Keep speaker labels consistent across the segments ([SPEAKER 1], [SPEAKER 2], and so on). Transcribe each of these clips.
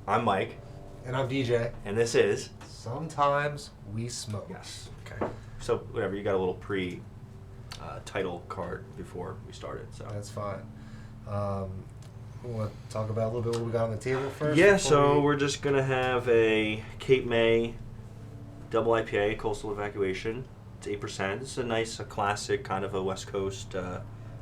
[SPEAKER 1] I'm Mike.
[SPEAKER 2] And I'm DJ.
[SPEAKER 1] And this is...
[SPEAKER 2] Sometimes We Smoke.
[SPEAKER 1] Yes. Okay. So, whatever, you got a little title card before we started, so...
[SPEAKER 2] That's fine. We want to talk about a little bit what we got on the table first?
[SPEAKER 1] Yeah, so we're just going to have a Cape May double IPA, Coastal Evacuation. It's 8%. It's a nice, classic kind of a West Coast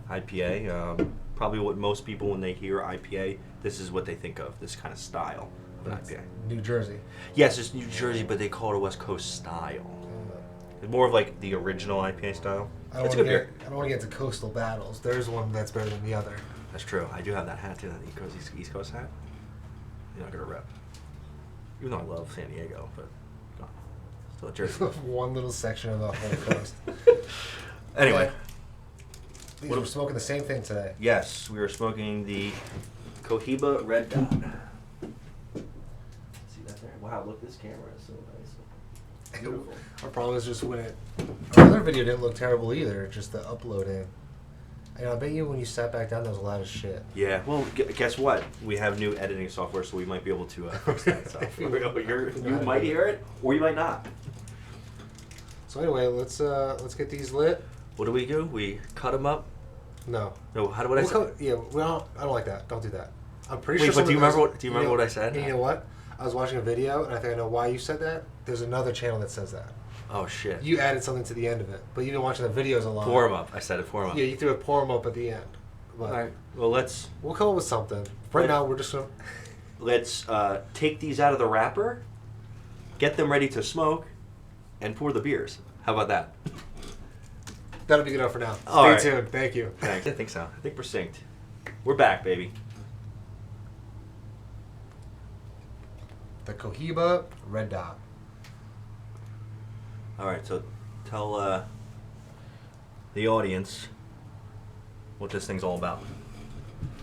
[SPEAKER 1] IPA. Probably what most people, when they hear IPA, this is what they think of, this kind of style of an IPA.
[SPEAKER 2] New Jersey.
[SPEAKER 1] Yes, it's New Jersey, but they call it a West Coast style. It's more of like the original IPA style. It's a good beer.
[SPEAKER 2] I don't want to get into coastal battles. There's one that's better than the other.
[SPEAKER 1] That's true. I do have that hat too, that East Coast hat. You're not going to rep. Even though I love San Diego, but no, still a Jersey.
[SPEAKER 2] One little section of the whole coast.
[SPEAKER 1] Anyway.
[SPEAKER 2] We're smoking the same thing today.
[SPEAKER 1] Yes, we were smoking the Cohiba Red Dot. See that there? Wow, look, this camera is so nice. Beautiful.
[SPEAKER 2] Our problem is just when our other video didn't look terrible either, just the uploading. I bet you when you sat back down there was a lot of shit.
[SPEAKER 1] Yeah, well, guess what? We have new editing software, so we might be able to fix that stuff. You might hear it, or you might not.
[SPEAKER 2] So anyway, let's get these lit.
[SPEAKER 1] What do? We cut them up?
[SPEAKER 2] No.
[SPEAKER 1] No. How do I say?
[SPEAKER 2] Yeah. Well, I don't like that. Don't do that. I'm pretty
[SPEAKER 1] Wait,
[SPEAKER 2] sure.
[SPEAKER 1] But do you remember what I said?
[SPEAKER 2] You know what? I was watching a video, and I think I know why you said that. There's another channel that says that.
[SPEAKER 1] Oh shit.
[SPEAKER 2] You added something to the end of it, but you've been watching the videos a lot.
[SPEAKER 1] Pour them up. I said it. Pour them up.
[SPEAKER 2] Yeah, you threw a pour them up at the end. But
[SPEAKER 1] all right. Well,
[SPEAKER 2] we'll come up with something. Right now, we're just gonna.
[SPEAKER 1] Let's take these out of the wrapper, get them ready to smoke, and pour the beers. How about that?
[SPEAKER 2] That'll be good enough for now. Stay tuned. Thank you.
[SPEAKER 1] Thanks. I think so. I think we're synced. We're back, baby.
[SPEAKER 2] The Cohiba Red Dot.
[SPEAKER 1] All right, so tell the audience what this thing's all about.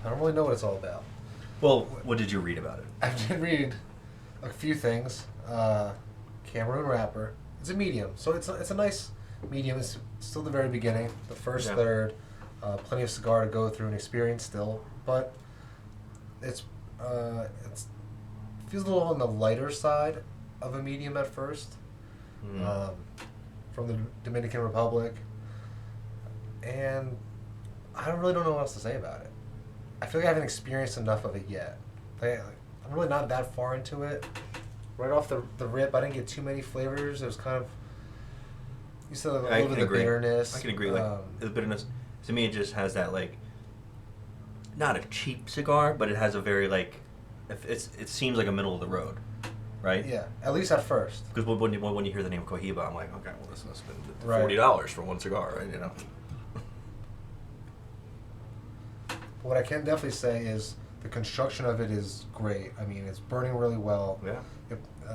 [SPEAKER 2] I don't really know what it's all about.
[SPEAKER 1] Well, what did you read about it?
[SPEAKER 2] I did read a few things. Cameroon wrapper. It's a medium, so it's a nice medium. It's still the very beginning, the first third. Plenty of cigar to go through and experience still, but it's feels a little on the lighter side of a medium at first. From the Dominican Republic, and I don't know what else to say about it. I feel like I haven't experienced enough of it yet. I'm really not that far into it. Right off the rip, I didn't get too many flavors. It was kind of, you said a little bit of bitterness.
[SPEAKER 1] I can agree. Like the bitterness, to me, it just has that like, not a cheap cigar, but it has a very like, it seems like a middle of the road. Right?
[SPEAKER 2] Yeah, at least at first.
[SPEAKER 1] Because when you hear the name Cohiba, I'm like, okay, well, this must have been $40 for one cigar, right? You know.
[SPEAKER 2] What I can definitely say is the construction of it is great. I mean, it's burning really well.
[SPEAKER 1] Yeah.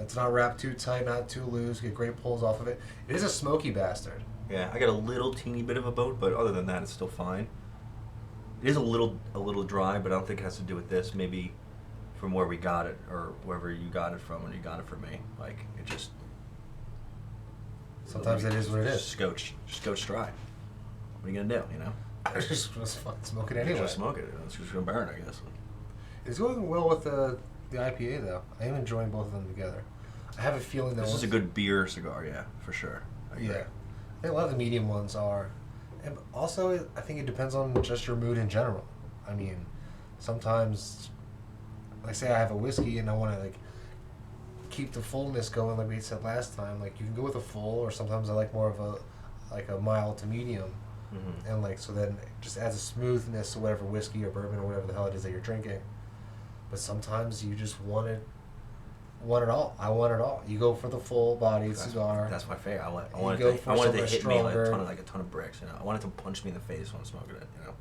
[SPEAKER 2] It's not wrapped too tight, not too loose. Get great pulls off of it. It is a smoky bastard.
[SPEAKER 1] Yeah, I got a little teeny bit of a boat, but other than that, it's still fine. It is a little dry, but I don't think it has to do with this. Maybe from where we got it, or wherever you got it from when you got it from me. Like, it just...
[SPEAKER 2] Sometimes it is what it is.
[SPEAKER 1] Scotch dry. What are you going to do, you know?
[SPEAKER 2] I just fucking smoke it anyway.
[SPEAKER 1] Just smoke it. It's just going to burn, I guess.
[SPEAKER 2] It's going well with the IPA, though. I am enjoying both of them together. I have a feeling that
[SPEAKER 1] this is a good beer cigar, yeah, for sure.
[SPEAKER 2] Yeah. I think a lot of the medium ones are. And also, I think it depends on just your mood in general. I mean, sometimes... Like, say I have a whiskey and I want to, like, keep the fullness going, like we said last time. Like, you can go with a full, or sometimes I like more of a mild to medium. Mm-hmm. And, like, so then it just adds a smoothness to whatever whiskey or bourbon or whatever the hell it is that you're drinking. But sometimes you just want it all. I want it all. You go for the full-bodied cigar.
[SPEAKER 1] That's my favorite. I want it to hit me like a ton of bricks, you know. I want it to punch me in the face when I'm smoking it, you know.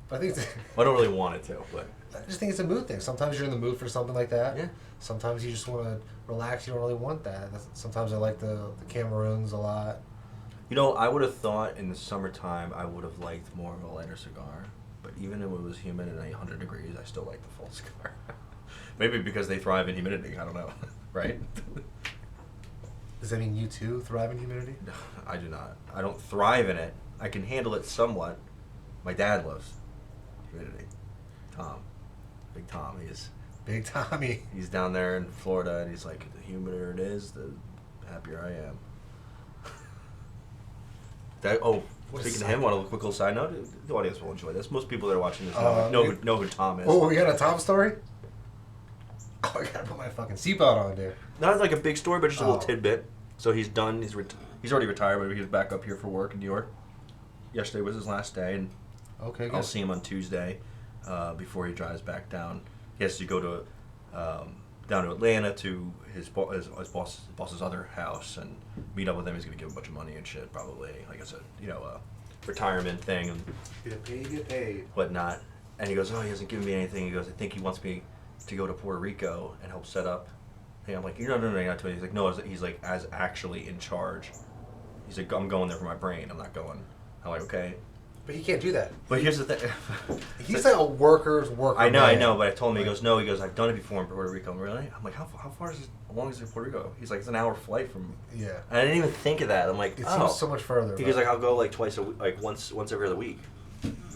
[SPEAKER 2] I think
[SPEAKER 1] I don't really want it to, but
[SPEAKER 2] I just think it's a mood thing. Sometimes you're in the mood for something like that.
[SPEAKER 1] Yeah.
[SPEAKER 2] Sometimes you just want to relax. You don't really want that. Sometimes I like the Cameroons a lot.
[SPEAKER 1] You know, I would have thought in the summertime I would have liked more of a lighter cigar, but even if it was humid and 100 degrees, I still like the full cigar. Maybe because they thrive in humidity. I don't know, right?
[SPEAKER 2] Does that mean you too thrive in humidity?
[SPEAKER 1] No, I do not. I don't thrive in it. I can handle it somewhat. My dad loves humidity. Tom. Big Tom. He is
[SPEAKER 2] Big Tommy.
[SPEAKER 1] He's down there in Florida, and he's like, the humider it is, the happier I am. Speaking of him, want a quick little side note? The audience will enjoy this. Most people that are watching this know who Tom is.
[SPEAKER 2] Oh, we got a Tom story? Oh, I gotta put my fucking seatbelt on, dude.
[SPEAKER 1] Not like a big story, but just a little tidbit. So he's done. He's already retired, but he's back up here for work in New York. Yesterday was his last day, and
[SPEAKER 2] okay, good.
[SPEAKER 1] I'll see him on Tuesday before he drives back down. He has to go to down to Atlanta to his boss's other house and meet up with him. He's gonna give him a bunch of money and shit, probably. Like I said, retirement thing and
[SPEAKER 2] Get paid.
[SPEAKER 1] whatnot. And he goes, oh, he hasn't given me anything. He goes, I think he wants me to go to Puerto Rico and help set up. And I'm like, no, you're not doing it. He's like, no, he's like, as actually in charge. He's like, I'm going there for my brain. I'm not going. I'm like, okay.
[SPEAKER 2] But he can't do that.
[SPEAKER 1] But here's the thing.
[SPEAKER 2] He's like a worker.
[SPEAKER 1] I know, but I told him, he goes, no, I've done it before in Puerto Rico. I'm really? I'm like, how far is it, how long is it Puerto Rico? He's like, it's an hour flight from.
[SPEAKER 2] Yeah.
[SPEAKER 1] And I didn't even think of that. I'm like,
[SPEAKER 2] it seems so much further.
[SPEAKER 1] He goes, like, I'll go like twice a week, like once every other week.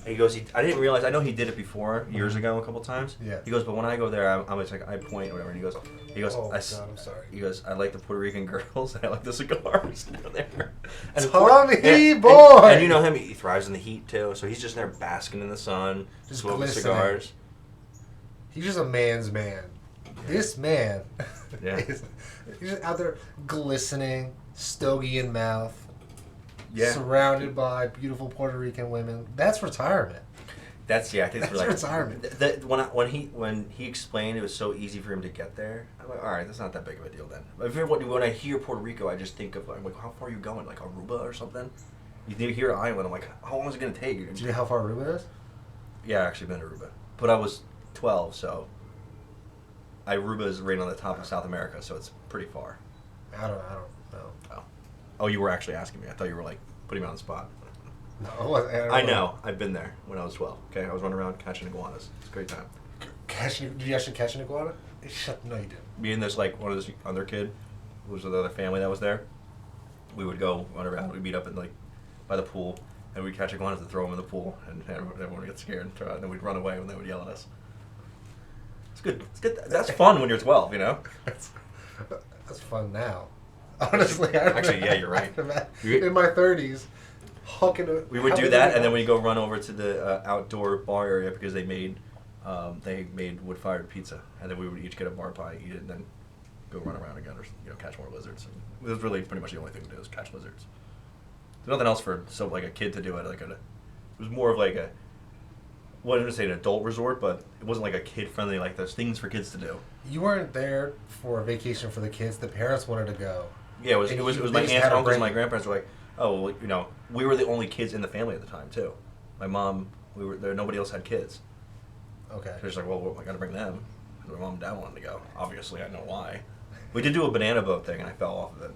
[SPEAKER 1] And he goes, I didn't realize, I know he did it before, years ago, a couple times.
[SPEAKER 2] Yeah.
[SPEAKER 1] He goes, but when I go there, I'm just like, I point or whatever. And he goes,
[SPEAKER 2] oh, God, I'm sorry.
[SPEAKER 1] He goes, I like the Puerto Rican girls, and I like the cigars down there. And
[SPEAKER 2] Tommy boy!
[SPEAKER 1] And you know him, he thrives in the heat, too. So he's just there basking in the sun,
[SPEAKER 2] just
[SPEAKER 1] smoking
[SPEAKER 2] glistening.
[SPEAKER 1] cigars.
[SPEAKER 2] He's just a man's man. This man he's just out there glistening, stogie in mouth, surrounded by beautiful Puerto Rican women. That's retirement.
[SPEAKER 1] I think
[SPEAKER 2] that's retirement.
[SPEAKER 1] When he explained it was so easy for him to get there, I'm like, all right, that's not that big of a deal then. When I hear Puerto Rico, I just think of, I'm like, how far are you going? Like Aruba or something? You need to hear Island. I'm like, how long is it going to take?
[SPEAKER 2] Do you know how far Aruba is?
[SPEAKER 1] Yeah, I actually been to Aruba. But I was 12, so Aruba is right on the top of South America, so it's pretty far.
[SPEAKER 2] I don't know.
[SPEAKER 1] Oh, you were actually asking me. I thought you were like putting me on the spot.
[SPEAKER 2] No,
[SPEAKER 1] I know. I've been there when I was 12. Okay, I was running around catching iguanas. It's a great time.
[SPEAKER 2] Did you actually catch an iguana? No, you didn't.
[SPEAKER 1] Me and this one of this other kid, who was another family that was there. We would go run around. We'd meet up by the pool, and we'd catch iguanas and throw them in the pool, and everyone would get scared, and then we'd run away when they would yell at us. It's good. It's good. That's fun when you're 12, you know.
[SPEAKER 2] That's fun now. Honestly,
[SPEAKER 1] you're right.
[SPEAKER 2] In my 30s.
[SPEAKER 1] We would do that, and then we'd go run over to the outdoor bar area because they made wood-fired pizza, and then we would each get a bar pie, eat it, and then go run around again, or catch more lizards. And it was really pretty much the only thing to do was catch lizards. There's nothing else for a kid to do at it was more of like a, I wouldn't even say an adult resort, but it wasn't like a kid-friendly, like there's things for kids to do.
[SPEAKER 2] You weren't there for a vacation for the kids. The parents wanted to go.
[SPEAKER 1] Yeah, it was my aunts and uncles and my grandparents were like, oh, well, we were the only kids in the family at the time, too. My mom, we were there, nobody else had kids.
[SPEAKER 2] Okay.
[SPEAKER 1] So she's like, well, I got to bring them. And my mom and dad wanted to go. Obviously, I know why. We did do a banana boat thing, and I fell off of it.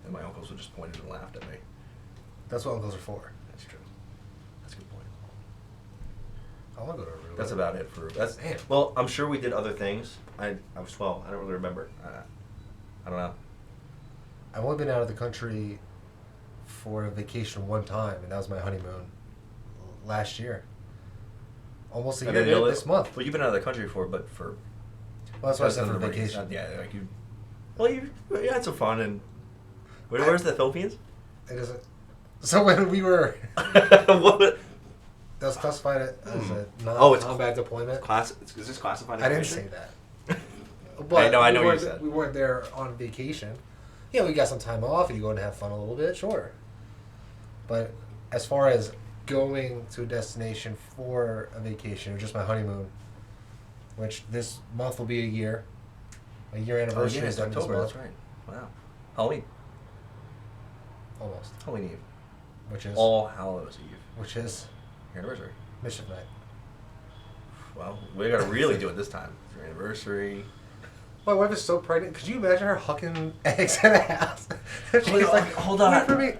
[SPEAKER 1] And my uncles would just pointed and laughed at me.
[SPEAKER 2] That's what uncles are for.
[SPEAKER 1] That's true. That's a good point.
[SPEAKER 2] I want to go to Aruba.
[SPEAKER 1] That's about it Well, I'm sure we did other things. I was 12. I don't really remember. I don't know.
[SPEAKER 2] I've only been out of the country for a vacation one time, and that was my honeymoon last year. Almost a year this month.
[SPEAKER 1] Well, you've been out of the country before, but for...
[SPEAKER 2] Well, that's what I said for vacation.
[SPEAKER 1] Like you... Well, you had some fun, and... Where's the Philippines?
[SPEAKER 2] It isn't... So when we were...
[SPEAKER 1] What?
[SPEAKER 2] That was classified as a non-combat deployment.
[SPEAKER 1] Is this classified?
[SPEAKER 2] I didn't say that. But
[SPEAKER 1] I know what you said.
[SPEAKER 2] We weren't there on vacation. Yeah, we got some time off, and you go and have fun a little bit, sure. But as far as going to a destination for a vacation, or just my honeymoon, which this month will be a year anniversary is done this month.
[SPEAKER 1] That's right. Wow. Halloween.
[SPEAKER 2] Almost.
[SPEAKER 1] Halloween Eve.
[SPEAKER 2] Which is?
[SPEAKER 1] All Hallows Eve.
[SPEAKER 2] Which is?
[SPEAKER 1] Your anniversary.
[SPEAKER 2] Mischief Night.
[SPEAKER 1] Well, we gotta really do it this time. It's your anniversary.
[SPEAKER 2] My wife is so pregnant. Could you imagine her hucking eggs in the house? She's like,
[SPEAKER 1] hold on.
[SPEAKER 2] Wait for me.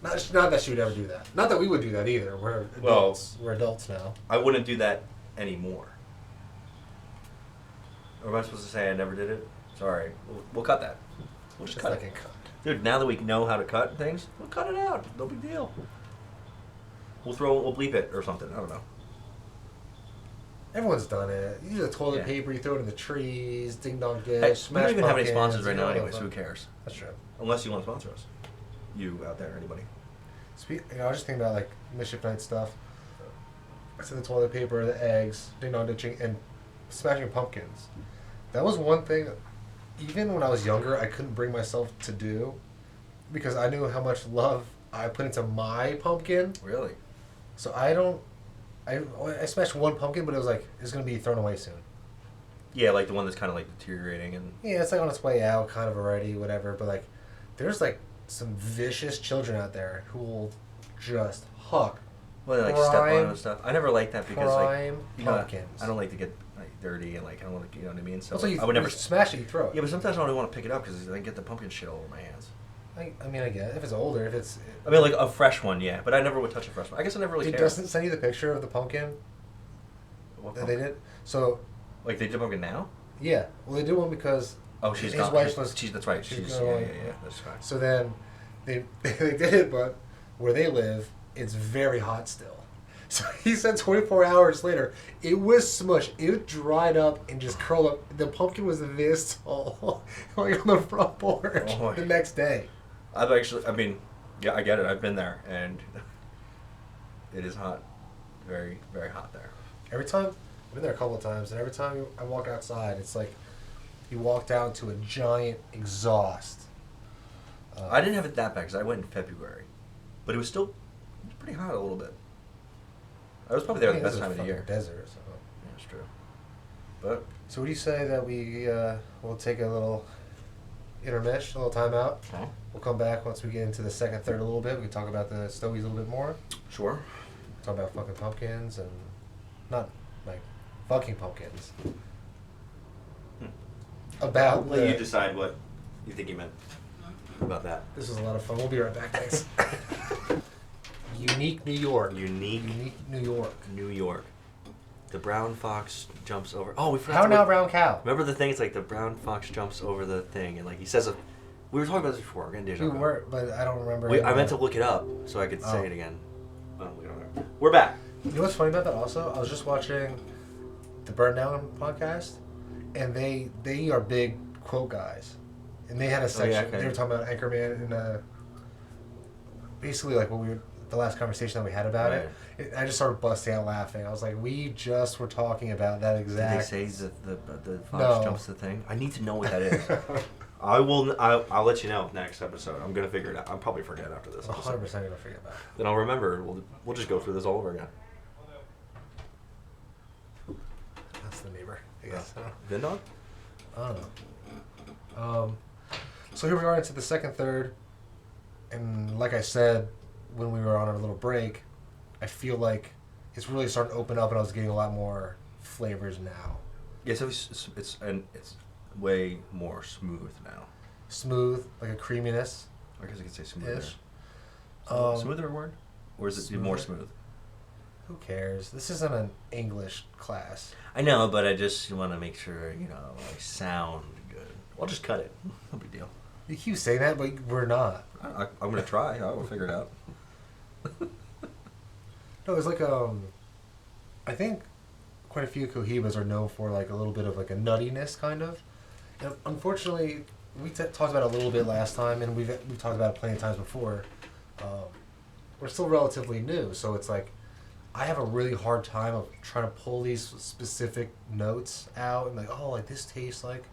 [SPEAKER 2] Not that she would ever do that. Not that we would do that either. We're adults. We're adults now.
[SPEAKER 1] I wouldn't do that anymore. Or am I supposed to say I never did it? Sorry. We'll cut that. We'll just cut it. Dude, now that we know how to cut things, we'll cut it out. No big deal. We'll bleep it or something. I don't know.
[SPEAKER 2] Everyone's done it. You use the toilet
[SPEAKER 1] Yeah.
[SPEAKER 2] paper, you throw it in the trees, ding dong ditch,
[SPEAKER 1] Hey, we
[SPEAKER 2] smash
[SPEAKER 1] don't even have any
[SPEAKER 2] pumpkins,
[SPEAKER 1] sponsors right
[SPEAKER 2] you
[SPEAKER 1] now,
[SPEAKER 2] know,
[SPEAKER 1] anyway, so who cares?
[SPEAKER 2] That's true.
[SPEAKER 1] Unless you want to sponsor us. You out there, anybody?
[SPEAKER 2] I was just thinking about like Mischief Night stuff. I said the toilet paper, the eggs, ding dong ditching, and smashing pumpkins. That was one thing. Even when I was younger, I couldn't bring myself to do because I knew how much love I put into my pumpkin.
[SPEAKER 1] Really?
[SPEAKER 2] So I smashed one pumpkin, but it was like it's gonna be thrown away soon.
[SPEAKER 1] Yeah, like the one that's kind of like deteriorating and.
[SPEAKER 2] Yeah, it's like on its way out, kind of already, whatever. But like, there's like some vicious children out there who will just huck
[SPEAKER 1] Well, they like step on it
[SPEAKER 2] prime-
[SPEAKER 1] and stuff. I never liked that because like
[SPEAKER 2] prime
[SPEAKER 1] you know,
[SPEAKER 2] pumpkins.
[SPEAKER 1] I don't like to get like dirty and like I don't want to, you know what I mean. So
[SPEAKER 2] Also,
[SPEAKER 1] I would never.
[SPEAKER 2] you smash it, you throw it.
[SPEAKER 1] Yeah, but sometimes I don't want to pick it up because I get the pumpkin shit all over my hands.
[SPEAKER 2] I mean, I get it. If it's older, if it's.
[SPEAKER 1] I mean, like a fresh one, yeah, but I never would touch a fresh one. I guess I never really
[SPEAKER 2] Did
[SPEAKER 1] cared.
[SPEAKER 2] Dustin send you the picture of the pumpkin
[SPEAKER 1] What
[SPEAKER 2] that they
[SPEAKER 1] pumpkin?
[SPEAKER 2] did? So,
[SPEAKER 1] Like they did pumpkin now?
[SPEAKER 2] yeah. Well, they did one because.
[SPEAKER 1] Oh, she's
[SPEAKER 2] his
[SPEAKER 1] gone.
[SPEAKER 2] wife was.
[SPEAKER 1] She's that's right.
[SPEAKER 2] she's
[SPEAKER 1] She's
[SPEAKER 2] going-
[SPEAKER 1] yeah. That's fine.
[SPEAKER 2] So then, they did it, but where they live, it's very hot still. So he said 24 hours later, it was smushed. It dried up and just curled up. The pumpkin was this tall, like on the front porch
[SPEAKER 1] Oh.
[SPEAKER 2] the next day.
[SPEAKER 1] I've actually, I mean, yeah, I get it. I've been there, and it is hot, very, very hot there.
[SPEAKER 2] Every time, I've been there a couple of times, and every time I walk outside, it's like you walk down to a giant exhaust.
[SPEAKER 1] I didn't have it that bad because I went in February, but it was still pretty hot a little bit. I was probably there the
[SPEAKER 2] I mean,
[SPEAKER 1] best
[SPEAKER 2] this is
[SPEAKER 1] time
[SPEAKER 2] a
[SPEAKER 1] of the year.
[SPEAKER 2] fucking desert. So.
[SPEAKER 1] Yeah, it's true. But
[SPEAKER 2] So what do you say that we we'll take a little intermission, a little timeout?
[SPEAKER 1] okay.
[SPEAKER 2] We'll come back once we get into the second, third a little bit. We can talk about the Stogies a little bit more.
[SPEAKER 1] Sure.
[SPEAKER 2] Talk about fucking pumpkins and not like fucking pumpkins. About
[SPEAKER 1] I'll let
[SPEAKER 2] the-
[SPEAKER 1] you decide what you think you meant about that.
[SPEAKER 2] This was a lot of fun. We'll be right back. Thanks. Unique New York.
[SPEAKER 1] Unique
[SPEAKER 2] New York.
[SPEAKER 1] New York. The brown fox jumps over. Oh, we forgot.
[SPEAKER 2] How
[SPEAKER 1] to
[SPEAKER 2] now,
[SPEAKER 1] look-
[SPEAKER 2] brown cow?
[SPEAKER 1] Remember the thing? It's like the brown fox jumps over the thing, and like he says, we were talking about this before. We're getting deja
[SPEAKER 2] We
[SPEAKER 1] vu.
[SPEAKER 2] were, but I don't remember.
[SPEAKER 1] I meant to look it up so I could
[SPEAKER 2] Oh.
[SPEAKER 1] say it again. Oh, we don't know. We're back.
[SPEAKER 2] You know what's funny about that? Also, I was just watching the Burn Down podcast, and they are big quote guys, and they had a section.
[SPEAKER 1] okay.
[SPEAKER 2] They were talking about Anchorman and basically like the last conversation that we had about it. I just started busting out laughing. I was like, we just were talking about that exact.
[SPEAKER 1] Did they say that the fox
[SPEAKER 2] No.
[SPEAKER 1] jumps the thing? I need to know what that is. I will. I'll let you know next episode. I'm gonna figure it out. I'll probably forget after this.
[SPEAKER 2] 100%
[SPEAKER 1] episode.
[SPEAKER 2] gonna forget about it.
[SPEAKER 1] Then I'll remember. We'll just go through this all over again.
[SPEAKER 2] That's the neighbor, I guess.
[SPEAKER 1] Vin dog?
[SPEAKER 2] I don't know. So here we are into the second, third, and like I said when we were on our little break, I feel like it's really starting to open up, and I was getting a lot more flavors now.
[SPEAKER 1] Yeah. So it's way more smooth now.
[SPEAKER 2] Smooth, like a creaminess.
[SPEAKER 1] I guess I could say smoother.
[SPEAKER 2] Ish.
[SPEAKER 1] Smoother a word, or is it more
[SPEAKER 2] smoother.
[SPEAKER 1] smooth?
[SPEAKER 2] Who cares? This isn't an English class.
[SPEAKER 1] I know, but I just want to make sure I sound good. I'll just cut it. No big deal.
[SPEAKER 2] You keep saying that, but we're not.
[SPEAKER 1] I'm gonna try. I will figure it out.
[SPEAKER 2] No, it's like I think quite a few Cohibas are known for like a little bit of like a nuttiness kind of. And unfortunately, we talked about it a little bit last time, and we've talked about it plenty of times before. We're still relatively new, so it's like I have a really hard time of trying to pull these specific notes out and like, oh, like this tastes like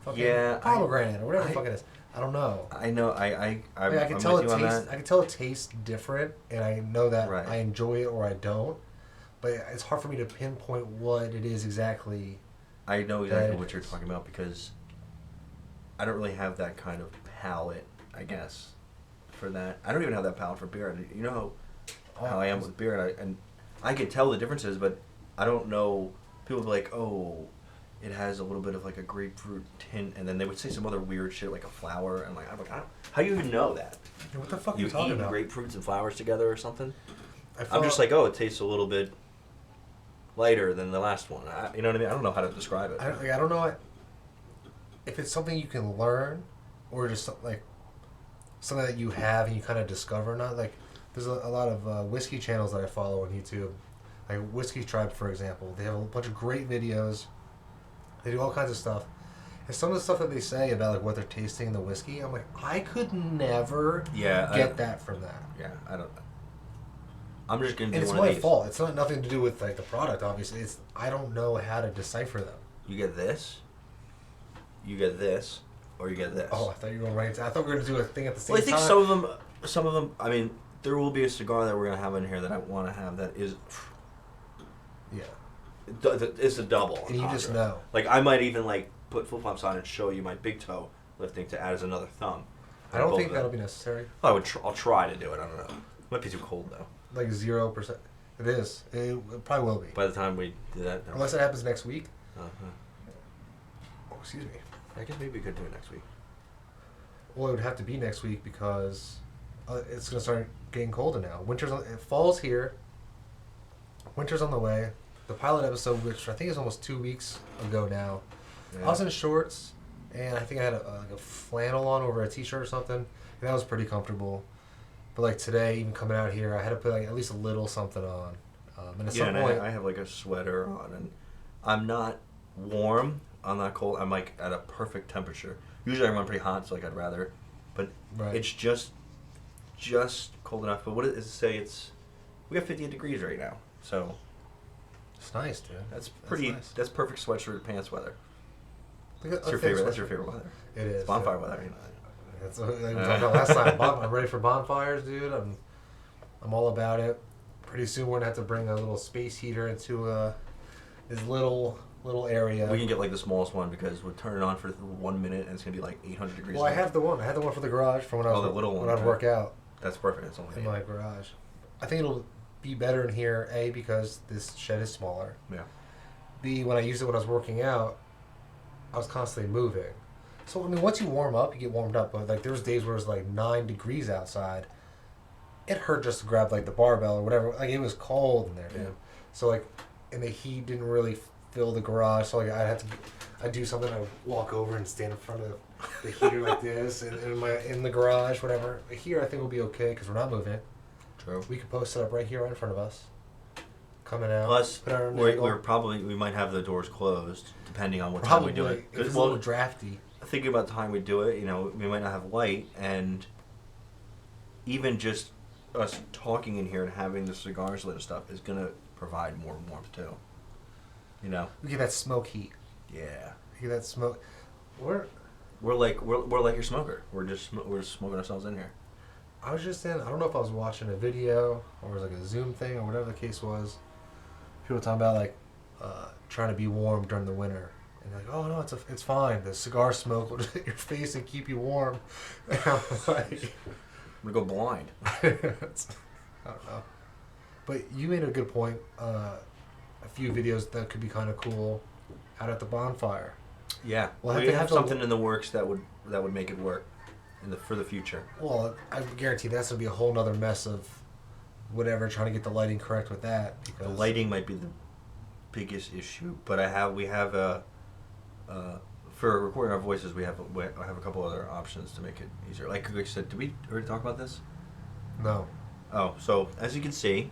[SPEAKER 2] fucking
[SPEAKER 1] Yeah,
[SPEAKER 2] pomegranate or whatever the
[SPEAKER 1] I-
[SPEAKER 2] fuck it is. I don't know.
[SPEAKER 1] I know.
[SPEAKER 2] I
[SPEAKER 1] I'm
[SPEAKER 2] can tell
[SPEAKER 1] with
[SPEAKER 2] it
[SPEAKER 1] you on
[SPEAKER 2] tastes.
[SPEAKER 1] that.
[SPEAKER 2] I can tell it tastes different, and I know that
[SPEAKER 1] Right.
[SPEAKER 2] I enjoy it or I don't. But it's hard for me to pinpoint what it is exactly.
[SPEAKER 1] I know exactly
[SPEAKER 2] That
[SPEAKER 1] what you're
[SPEAKER 2] is-
[SPEAKER 1] talking about because I don't really have that kind of palate, I guess, for that. I don't even have that palate for beer. You know how I am with beer, and I can tell the differences, but I don't know. People will be like, oh, it has a little bit of like a grapefruit tint, and then they would say some other weird shit like a flower, and I'm like, how do you even know that?
[SPEAKER 2] What the fuck are
[SPEAKER 1] You
[SPEAKER 2] you talking
[SPEAKER 1] eat
[SPEAKER 2] about?
[SPEAKER 1] grapefruits and flowers together or something?
[SPEAKER 2] I
[SPEAKER 1] I'm
[SPEAKER 2] felt-
[SPEAKER 1] just like, oh, it tastes a little bit lighter than the last one. You know what I mean? I don't know how to describe it.
[SPEAKER 2] I don't know if it's something you can learn, or just like something that you have and you kind of discover. Not like there's a lot of whiskey channels that I follow on YouTube. Like Whiskey Tribe, for example, they have a bunch of great videos. They do all kinds of stuff. And some of the stuff that they say about like what they're tasting in the whiskey, I'm like, I could never get that from that.
[SPEAKER 1] Yeah, I don't. I'm just gonna do
[SPEAKER 2] And it's
[SPEAKER 1] one of
[SPEAKER 2] my
[SPEAKER 1] these.
[SPEAKER 2] fault. It's not nothing to do with like the product. Obviously, it's I don't know how to decipher them.
[SPEAKER 1] You get this. You get this, or you get this.
[SPEAKER 2] Oh, I thought you were going right. I thought we were going to do a thing at the same
[SPEAKER 1] Well, I think
[SPEAKER 2] time.
[SPEAKER 1] some of them. I mean, there will be a cigar that we're gonna have in here that I want to have that is.
[SPEAKER 2] Yeah.
[SPEAKER 1] It's a double.
[SPEAKER 2] And you just
[SPEAKER 1] entendre.
[SPEAKER 2] know.
[SPEAKER 1] Like I might even like put flip flops on and show you my big toe lifting to add as another thumb.
[SPEAKER 2] I don't
[SPEAKER 1] Both
[SPEAKER 2] think
[SPEAKER 1] of
[SPEAKER 2] that'll
[SPEAKER 1] them.
[SPEAKER 2] be necessary.
[SPEAKER 1] I'll try to do it. I don't know. Might be too cold though.
[SPEAKER 2] Like 0%. It is. It probably will be.
[SPEAKER 1] By the time we do that.
[SPEAKER 2] Unless it happens next week.
[SPEAKER 1] Uh-huh.
[SPEAKER 2] Oh, excuse me.
[SPEAKER 1] I guess maybe we could do it next week.
[SPEAKER 2] Well, it would have to be next week because it's going to start getting colder now. Fall's here. Winter's on the way. The pilot episode, which I think is almost 2 weeks ago now,
[SPEAKER 1] Yeah.
[SPEAKER 2] I was in shorts, and I think I had like a flannel on over a t-shirt or something, and that was pretty comfortable. But like today, even coming out here, I had to put like at least a little something on. And at
[SPEAKER 1] Yeah,
[SPEAKER 2] some
[SPEAKER 1] and
[SPEAKER 2] point,
[SPEAKER 1] I have like a sweater on, and I'm not warm. I'm not cold. I'm like at a perfect temperature. Usually I run pretty hot, so like I'd rather, but
[SPEAKER 2] right.
[SPEAKER 1] it's just cold enough. But what does it say? We have 58 degrees right now, so
[SPEAKER 2] It's nice, dude.
[SPEAKER 1] that's pretty.
[SPEAKER 2] Nice.
[SPEAKER 1] That's perfect sweatshirt pants weather.
[SPEAKER 2] Look at
[SPEAKER 1] That's your
[SPEAKER 2] thin
[SPEAKER 1] favorite.
[SPEAKER 2] sweatshirt.
[SPEAKER 1] That's your favorite weather.
[SPEAKER 2] It is.
[SPEAKER 1] It's bonfire
[SPEAKER 2] yeah.
[SPEAKER 1] weather. You know.
[SPEAKER 2] That's like we talked about last time. I'm ready for bonfires, dude. I'm all about it. Pretty soon we're gonna have to bring a little space heater into this little area.
[SPEAKER 1] We can get like the smallest one because we'll turn it on for 1 minute and it's gonna be like 800 degrees.
[SPEAKER 2] Well, I had the one for the garage from when I was
[SPEAKER 1] the little one,
[SPEAKER 2] when I'd
[SPEAKER 1] okay.
[SPEAKER 2] work out
[SPEAKER 1] That's perfect. It's only
[SPEAKER 2] in my garage. I think it'll be better in here. A, because this shed is smaller.
[SPEAKER 1] Yeah.
[SPEAKER 2] B, when I used it when I was working out, I was constantly moving. So I mean, once you warm up, you get warmed up. But like there was days where it was like 9 degrees outside. It hurt just to grab like the barbell or whatever. Like it was cold in there, dude.
[SPEAKER 1] Yeah.
[SPEAKER 2] So like, and the heat didn't really fill the garage. So like I'd do something. I'd walk over and stand in front of the heater like this, and in the garage, whatever. Here I think we'll be okay because we're not moving.
[SPEAKER 1] True.
[SPEAKER 2] We could post it up right here, right in front of us. Coming out.
[SPEAKER 1] Plus,
[SPEAKER 2] put our
[SPEAKER 1] we might have the doors closed depending on what time we do it.
[SPEAKER 2] If it's a
[SPEAKER 1] Well,
[SPEAKER 2] little drafty.
[SPEAKER 1] thinking about the time we do it, we might not have light, and even just us talking in here and having the cigars lit and stuff is gonna provide more warmth too.
[SPEAKER 2] We get that smoke heat.
[SPEAKER 1] Yeah.
[SPEAKER 2] We get that smoke. We're
[SPEAKER 1] We're like your smoker. We're just smoking ourselves in here.
[SPEAKER 2] I was just in. I don't know if I was watching a video or it was like a Zoom thing or whatever the case was. People talking about like trying to be warm during the winter, and they're like, "Oh no, it's fine. The cigar smoke will just hit your face and keep you warm." And I'm like,
[SPEAKER 1] I'm gonna go blind.
[SPEAKER 2] I don't know. But you made a good point. A few videos that could be kind of cool out at the bonfire.
[SPEAKER 1] Yeah.
[SPEAKER 2] Well,
[SPEAKER 1] we
[SPEAKER 2] they
[SPEAKER 1] have
[SPEAKER 2] have to-
[SPEAKER 1] something in the works that would make it work for the future.
[SPEAKER 2] Well, I guarantee that's gonna be a whole nother mess of whatever trying to get the lighting correct with that. Because
[SPEAKER 1] The lighting might be the biggest issue, but we have for recording our voices, I have a couple other options to make it easier. Like I said, did we already talk about this?
[SPEAKER 2] No.
[SPEAKER 1] Oh, so as you can see,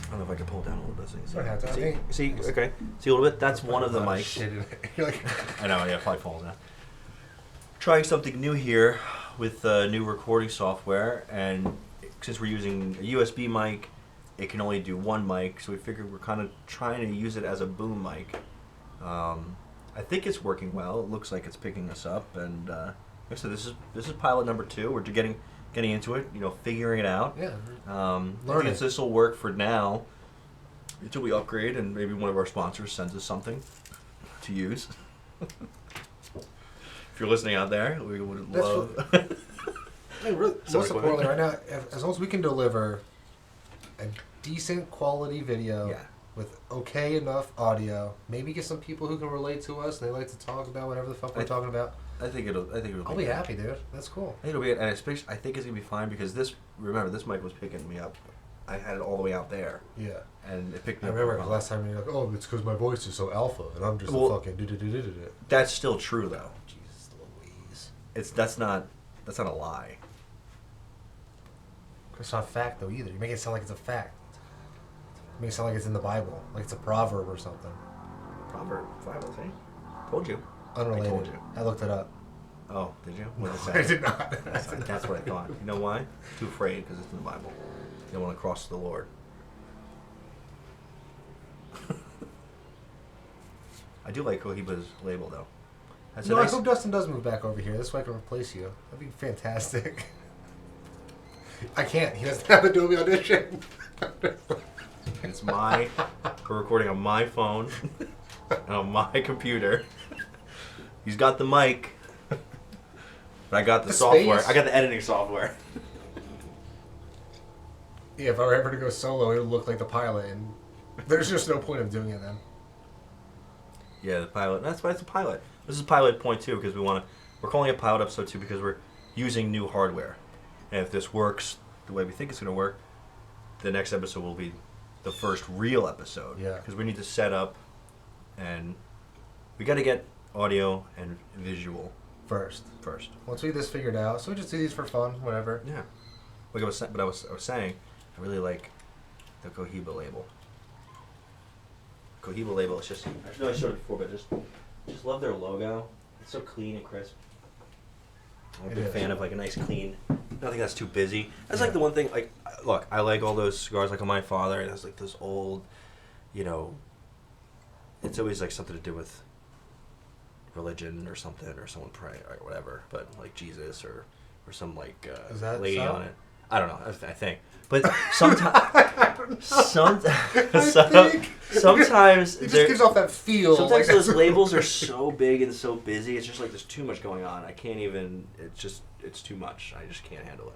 [SPEAKER 1] I don't know if I can pull it down a little bit so you can
[SPEAKER 2] Don't have to. I
[SPEAKER 1] see.
[SPEAKER 2] think-
[SPEAKER 1] See, okay, see a little bit. That's one of the mics.
[SPEAKER 2] Shit in it. You're like,
[SPEAKER 1] I know, yeah, probably falls down. Trying something new here with new recording software, and since we're using a USB mic, it can only do one mic, so we figured we're kind of trying to use it as a boom mic. I think it's working well. It looks like it's picking us up, and like I said, this is pilot number 2. We're getting into it, figuring it out.
[SPEAKER 2] yeah.
[SPEAKER 1] I think this will work for now until we upgrade, and maybe one of our sponsors sends us something to use. If you're listening out there, we would
[SPEAKER 2] That's
[SPEAKER 1] love.
[SPEAKER 2] I mean, really,
[SPEAKER 1] Sorry,
[SPEAKER 2] most
[SPEAKER 1] go
[SPEAKER 2] importantly, right
[SPEAKER 1] ahead.
[SPEAKER 2] now, as long as we can deliver a decent quality video
[SPEAKER 1] Yeah.
[SPEAKER 2] with okay enough audio, maybe get some people who can relate to us and they like to talk about whatever the fuck we're talking about.
[SPEAKER 1] I think it'll.
[SPEAKER 2] I'll be happy, dude. That's cool.
[SPEAKER 1] I think it'll be, and especially, I think it's gonna be fine because remember, this mic was picking me up. I had it all the way out there,
[SPEAKER 2] Yeah.
[SPEAKER 1] and it picked
[SPEAKER 2] I
[SPEAKER 1] me up.
[SPEAKER 2] remember
[SPEAKER 1] fine.
[SPEAKER 2] last time you're like, oh, it's because my voice is so alpha and I'm just
[SPEAKER 1] Well,
[SPEAKER 2] a fucking do-do-do-do-do-do.
[SPEAKER 1] That's still true though.
[SPEAKER 2] Jesus Louise.
[SPEAKER 1] That's not a lie.
[SPEAKER 2] It's not a fact, though, either. You make it sound like it's a fact. It makes it sound like it's in the Bible, like it's a proverb or something.
[SPEAKER 1] Proverb 5, I think. Told you.
[SPEAKER 2] Unrelated.
[SPEAKER 1] I told you.
[SPEAKER 2] I looked it up.
[SPEAKER 1] Oh, did you? What did it
[SPEAKER 2] No,
[SPEAKER 1] say?
[SPEAKER 2] I did not.
[SPEAKER 1] That's what I thought. You know why? Too afraid because it's in the Bible. You don't want to cross the Lord. I do like Cohiba's label though. That's
[SPEAKER 2] No,
[SPEAKER 1] a nice.
[SPEAKER 2] I hope Dustin does move back over here. This way I can replace you. That'd be fantastic. I can't. He doesn't have Adobe Audition.
[SPEAKER 1] It's my. We're recording on my phone and on my computer. He's got the mic, but I got the software.
[SPEAKER 2] space.
[SPEAKER 1] I got the editing software.
[SPEAKER 2] Yeah, if I were ever to go solo, it would look like the pilot, and there's just no point of doing it then.
[SPEAKER 1] Yeah, the pilot. That's why it's a pilot. This is pilot point 2 because we're calling it pilot episode 2 because we're using new hardware. And if this works the way we think it's going to work, the next episode will be the first real episode.
[SPEAKER 2] Yeah.
[SPEAKER 1] Because we need to set up and we got to get audio and visual
[SPEAKER 2] First.
[SPEAKER 1] first.
[SPEAKER 2] Once we get this figured out, so we just do these for fun, whatever.
[SPEAKER 1] Yeah. Like I was saying, I really like the Cohiba label. Cohiba label is just, I know I showed it before, but just love their logo. It's so clean and crisp. I'm a
[SPEAKER 2] It
[SPEAKER 1] big
[SPEAKER 2] is.
[SPEAKER 1] fan of like a nice clean, nothing that's too busy. That's
[SPEAKER 2] Yeah.
[SPEAKER 1] like the one thing, like, look, I like all those cigars like on my father, and it's like this old, you know, it's always like something to do with religion or something, or someone praying or whatever, but like Jesus or some like
[SPEAKER 2] Is that
[SPEAKER 1] lady
[SPEAKER 2] so?
[SPEAKER 1] on it. I don't know, I think. But sometimes, sometimes
[SPEAKER 2] It just gives off that feel.
[SPEAKER 1] sometimes
[SPEAKER 2] like
[SPEAKER 1] those labels are so big and so busy. It's just like there's too much going on. I can't even. It's too much. I just can't handle it.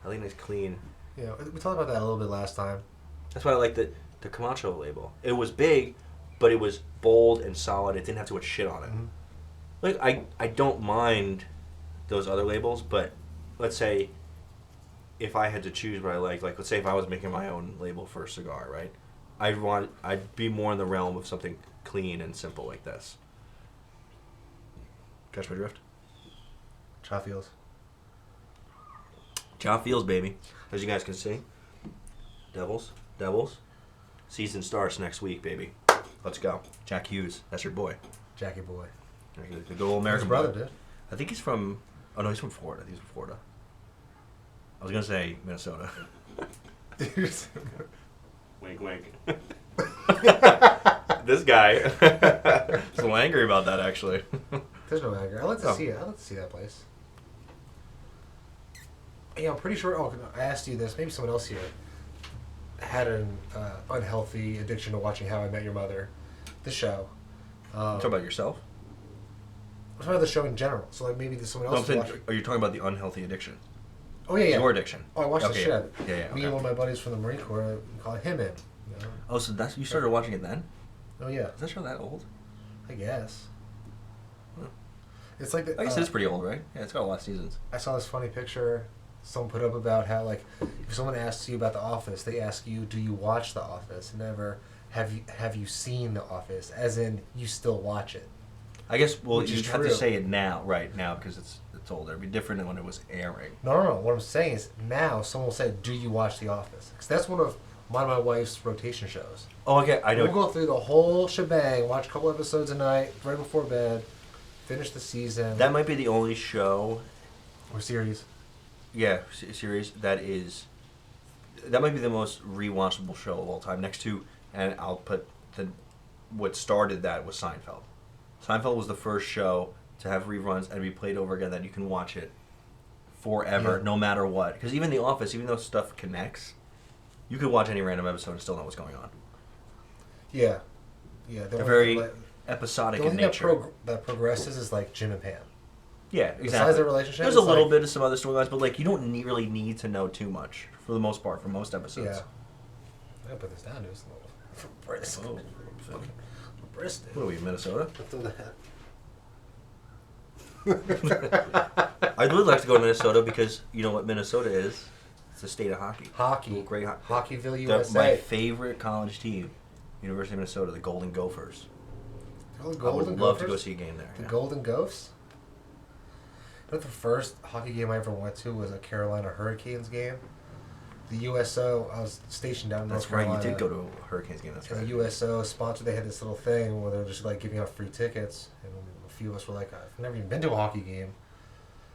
[SPEAKER 1] I think it's clean.
[SPEAKER 2] Yeah, we talked about that a little bit last time.
[SPEAKER 1] That's why I like the Camacho label. It was big, but it was bold and solid. It didn't have too much shit on it.
[SPEAKER 2] Mhm.
[SPEAKER 1] Like I don't mind those other labels, but let's say if I had to choose what I like let's say if I was making my own label for a cigar, right? I'd be more in the realm of something clean and simple like this. Catch my drift?
[SPEAKER 2] Chop feels.
[SPEAKER 1] John Fields, baby. As you guys can see. Devils. Season starts next week, baby. Let's go. Jack Hughes. That's your boy.
[SPEAKER 2] Jackie boy.
[SPEAKER 1] The good old American
[SPEAKER 2] His brother
[SPEAKER 1] boy.
[SPEAKER 2] did.
[SPEAKER 1] I think he's from... Oh, no, he's from Florida. He's from Florida. I was going to say Minnesota. Wink, wink. This guy is a little angry about that, actually.
[SPEAKER 2] There's no anger. I'd like to
[SPEAKER 1] Oh.
[SPEAKER 2] see it. I'd like to see that place. Yeah, I'm pretty sure. Oh, I asked you this. Maybe someone else here had an unhealthy addiction to watching How I Met Your Mother, the show.
[SPEAKER 1] Talk about yourself?
[SPEAKER 2] I'm talking about the show in general. So like maybe there's someone
[SPEAKER 1] No, I'm
[SPEAKER 2] else.
[SPEAKER 1] saying,
[SPEAKER 2] watching.
[SPEAKER 1] are you talking about the unhealthy addiction?
[SPEAKER 2] Oh yeah, yeah.
[SPEAKER 1] Your addiction.
[SPEAKER 2] Oh, I watched the
[SPEAKER 1] Okay,
[SPEAKER 2] shit. out of it.
[SPEAKER 1] yeah, yeah,
[SPEAKER 2] Me
[SPEAKER 1] okay.
[SPEAKER 2] and one of my buddies from the Marine Corps call him in. You know?
[SPEAKER 1] Oh, so you started watching it then?
[SPEAKER 2] Oh yeah,
[SPEAKER 1] Is that show that old?
[SPEAKER 2] I guess.
[SPEAKER 1] Huh.
[SPEAKER 2] It's like the,
[SPEAKER 1] I guess it's pretty old, right? Yeah, it's got a lot of seasons.
[SPEAKER 2] I saw this funny picture someone put up about how like if someone asks you about The Office, they ask you, "Do you watch The Office?" Never have you seen The Office? As in, you still watch it.
[SPEAKER 1] I guess, well,
[SPEAKER 2] Which
[SPEAKER 1] you
[SPEAKER 2] is
[SPEAKER 1] have to
[SPEAKER 2] true.
[SPEAKER 1] say it now, right now, because it's older. It'd be different than when it was airing.
[SPEAKER 2] No. What I'm saying is now someone will say, "Do you watch The Office?" Because that's one of my wife's rotation shows.
[SPEAKER 1] Oh, okay, I know.
[SPEAKER 2] We'll go through the whole shebang, watch a couple episodes a night, right before bed, finish the season
[SPEAKER 1] That might be the only show,
[SPEAKER 2] or series.
[SPEAKER 1] yeah, series that might be the most rewatchable show of all time. Next to, and I'll put what started that was Seinfeld. Seinfeld was the first show to have reruns and be played over again that you can watch it forever,
[SPEAKER 2] Yeah.
[SPEAKER 1] no matter what. Because even The Office, even though stuff connects, you could watch any random episode and still know what's going on.
[SPEAKER 2] Yeah.
[SPEAKER 1] They're very episodic
[SPEAKER 2] the
[SPEAKER 1] in
[SPEAKER 2] only thing
[SPEAKER 1] nature.
[SPEAKER 2] that progresses is like Jim and Pam.
[SPEAKER 1] Yeah, exactly.
[SPEAKER 2] Besides their relationship,
[SPEAKER 1] There's a
[SPEAKER 2] it's
[SPEAKER 1] little
[SPEAKER 2] like-
[SPEAKER 1] bit of some other storylines, but like you don't really need to know too much for the most part for most episodes.
[SPEAKER 2] Yeah. I gotta put this down. It's a little for brisk.
[SPEAKER 1] Oh,
[SPEAKER 2] Fucking brisk.
[SPEAKER 1] what are we in Minnesota?
[SPEAKER 2] Throw the hat.
[SPEAKER 1] I would like to go to Minnesota because you know what Minnesota is? It's the state of hockey.
[SPEAKER 2] Hockey.
[SPEAKER 1] Great hockey.
[SPEAKER 2] Hockeyville,
[SPEAKER 1] My
[SPEAKER 2] USA.
[SPEAKER 1] favorite college team, University of Minnesota, the Golden Gophers.
[SPEAKER 2] Oh, the
[SPEAKER 1] I would
[SPEAKER 2] Golden
[SPEAKER 1] love to
[SPEAKER 2] Gophers?
[SPEAKER 1] go see a game there.
[SPEAKER 2] The
[SPEAKER 1] yeah.
[SPEAKER 2] Golden Ghosts? You know, the first hockey game I ever went to was a Carolina Hurricanes game. the USO. I was stationed down in
[SPEAKER 1] That's
[SPEAKER 2] North
[SPEAKER 1] right.
[SPEAKER 2] Carolina.
[SPEAKER 1] You did go to a Hurricanes game. That's
[SPEAKER 2] And
[SPEAKER 1] right.
[SPEAKER 2] the USO sponsored. They had this little thing where they were just like giving out free tickets, and a few of us were like, "I've never even been to a hockey game,"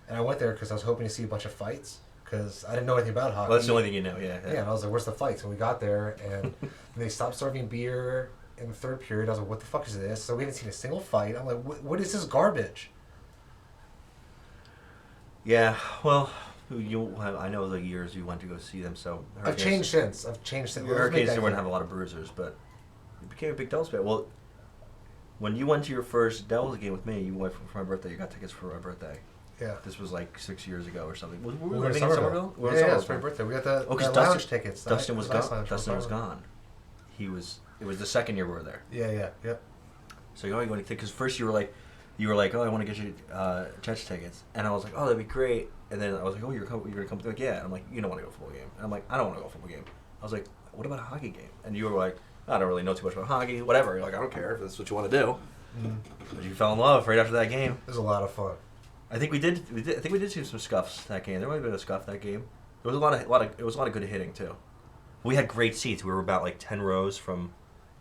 [SPEAKER 2] and I went there because I was hoping to see a bunch of fights because I didn't know anything about hockey.
[SPEAKER 1] Well, that's the only thing you know. Yeah.
[SPEAKER 2] Yeah, and I was like, "Where's the fights?" And we got there, and they stopped serving beer in the third period. I was like, "What the fuck is this?" So we hadn't seen a single fight. I'm like, "What is this garbage?"
[SPEAKER 1] Yeah. Well, I know the years you went to go see them, so
[SPEAKER 2] I've changed since. I've changed since.
[SPEAKER 1] Your
[SPEAKER 2] Let's make
[SPEAKER 1] Hurricanes
[SPEAKER 2] that
[SPEAKER 1] didn't
[SPEAKER 2] clear.
[SPEAKER 1] have a lot of bruisers, but you became a big Devils fan. Well, when you went to your first Devils game with me, you went for my birthday. You got tickets for my birthday.
[SPEAKER 2] Yeah.
[SPEAKER 1] This was like 6 years ago or something. Were we
[SPEAKER 2] We were
[SPEAKER 1] living in Somerville? We were in
[SPEAKER 2] Yeah,
[SPEAKER 1] Somerville.
[SPEAKER 2] it's my birthday. We got the,
[SPEAKER 1] Oh, 'cause
[SPEAKER 2] the
[SPEAKER 1] Dustin-
[SPEAKER 2] lounge tickets.
[SPEAKER 1] Dustin was
[SPEAKER 2] Last
[SPEAKER 1] gone.
[SPEAKER 2] time from
[SPEAKER 1] Dustin was
[SPEAKER 2] Somerville.
[SPEAKER 1] gone. It was the second year we were there.
[SPEAKER 2] Yeah.
[SPEAKER 1] So you're only going to because first you were like, oh, I want to get you Jets tickets, and I was like, oh, that'd be great. And then I was like, oh, you're gonna come? Like, yeah. And I'm like, you don't want to go to a football game. And I'm like, I don't want to go to a football game. I was like, what about a hockey game? And you were like, I don't really know too much about hockey. Whatever. You're like, I don't care if that's what you want to do. But you fell in love right after that game.
[SPEAKER 2] It was a lot of fun.
[SPEAKER 1] I think we did. I think we did see some scuffs that game. There might have been a scuff that game. There was a lot of good hitting too. We had great seats. We were about like 10 rows from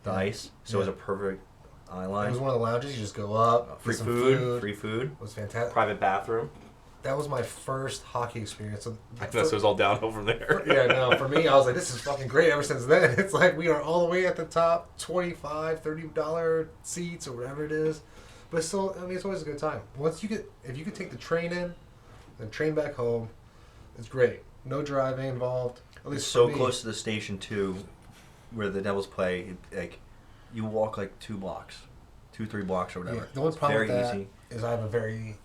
[SPEAKER 1] the
[SPEAKER 2] Yeah.
[SPEAKER 1] ice, so it was a perfect eye line.
[SPEAKER 2] It was one of the lounges. You just go up,
[SPEAKER 1] Free
[SPEAKER 2] get some
[SPEAKER 1] food, free food,
[SPEAKER 2] It was fantastic.
[SPEAKER 1] private bathroom.
[SPEAKER 2] That was my first hockey experience. So
[SPEAKER 1] I guess it was all downhill from there.
[SPEAKER 2] yeah, no, for me, I was like, this is fucking great. Ever since then, it's like we are all the way at the top, $25, $30 seats or whatever it is. But still, I mean, it's always a good time. If you could take the train in, then train back home, it's great. No driving involved. At least
[SPEAKER 1] It's so
[SPEAKER 2] for me.
[SPEAKER 1] close to the station too, where the Devils play. Like, you walk like 2 blocks, 2-3 blocks or whatever.
[SPEAKER 2] Yeah, the only
[SPEAKER 1] It's
[SPEAKER 2] problem
[SPEAKER 1] very
[SPEAKER 2] with that
[SPEAKER 1] easy.
[SPEAKER 2] is I have a very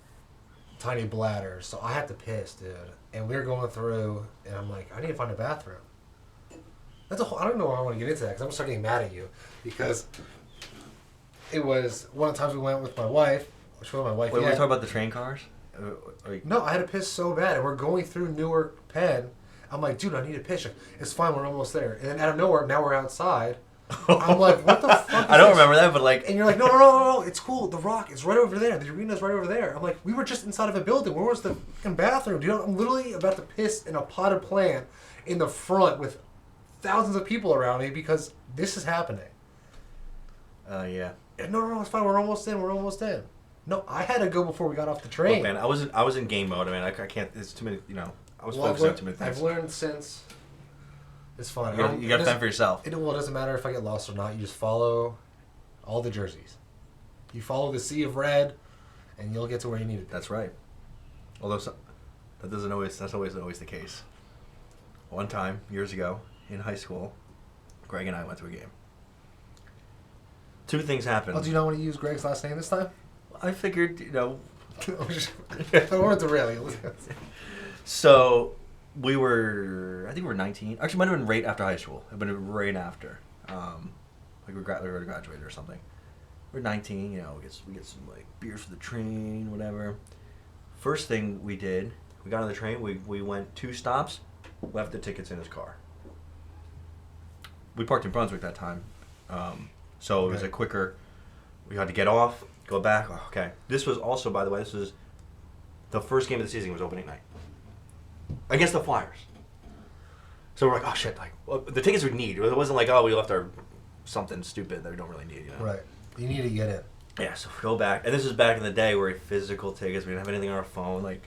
[SPEAKER 2] tiny bladder, so I have to piss, dude. And we were going through, and I'm like, I need to find a bathroom. That's a whole, I don't know why I want to get into that because I'm starting to get mad at you because it was one of the times we went with my wife, which was my wife.
[SPEAKER 1] Wait,
[SPEAKER 2] yet.
[SPEAKER 1] we're talking about the train cars. Like,
[SPEAKER 2] No, I had to piss so bad, and we're going through Newark Penn. I'm like, dude, I need to piss. She's like, it's fine, we're almost there. And then out of nowhere, now we're outside. I'm like, what the fuck? Is
[SPEAKER 1] I don't
[SPEAKER 2] this?
[SPEAKER 1] remember that, but like,
[SPEAKER 2] And you're like, no, it's cool. The Rock is right over there. The arena's right over there. I'm like, we were just inside of a building. Where was the fucking bathroom? Dude, I'm literally about to piss in a potted plant in the front with thousands of people around me because this is happening.
[SPEAKER 1] yeah.
[SPEAKER 2] And no, it's fine. We're almost in. No, I had to go before we got off the train.
[SPEAKER 1] Look, man, I was in game mode. I mean, I can't. It's too many. You know, I was focusing on too many things.
[SPEAKER 2] I've learned since. It's fine.
[SPEAKER 1] You got time for yourself.
[SPEAKER 2] It doesn't matter if I get lost or not. You just follow all the jerseys. You follow the sea of red, and you'll get to where you need to be.
[SPEAKER 1] That's right. Although that's always the case. One time, years ago, in high school, Greg and I went to a game. 2 things happened.
[SPEAKER 2] Oh, do you not want to use Greg's last name this time?
[SPEAKER 1] I figured, I
[SPEAKER 2] I wanted to rail you.
[SPEAKER 1] So, I think we were 19. Actually, it might have been right after high school. It would have been right after. Like we were graduated or something. We're 19, we get some like beers for the train, whatever. First thing we did, we got on the train, we went 2 stops, left the tickets in his car. We parked in Brunswick that time. So it was a quicker, we had to get off, go back. Oh, okay. This was also, by the way, the first game of the season was opening night. Against the Flyers. So we're like, oh shit, the tickets we need. It wasn't like, oh, we left our something stupid that we don't really need,
[SPEAKER 2] Right. You need to get in.
[SPEAKER 1] Yeah, so we go back. And this is back in the day where physical tickets, we didn't have anything on our phone. Like,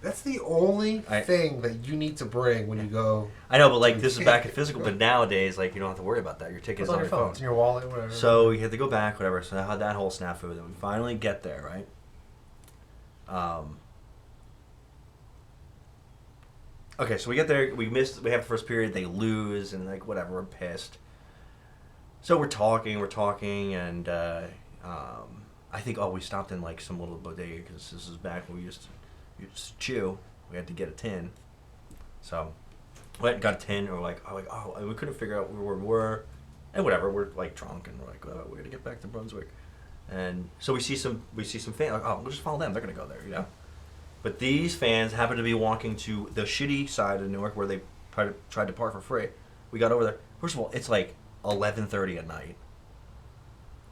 [SPEAKER 2] That's the only thing that you need to bring when you go.
[SPEAKER 1] I know, but like this is back in physical, but nowadays, like, you don't have to worry about that. Your ticket is
[SPEAKER 2] It's
[SPEAKER 1] on your phone.
[SPEAKER 2] It's in your wallet, whatever.
[SPEAKER 1] So we had to go back, whatever. So I had that whole snafu. Then we finally get there, right? Okay, so we get there. We have the first period. They lose, and like whatever, we're pissed. So we're talking, and I think we stopped in like some little bodega because this is back when we used to chew. We had to get a tin. So went and got a tin, and we're like, and we couldn't figure out where we were. And whatever, we're like drunk, and we're like, oh, we're gonna get back to Brunswick. And so we see some fans, like, oh, we'll just follow them. They're gonna go there, But these fans happened to be walking to the shitty side of Newark where they tried to park for free. We got over there. First of all, it's like 11:30 at night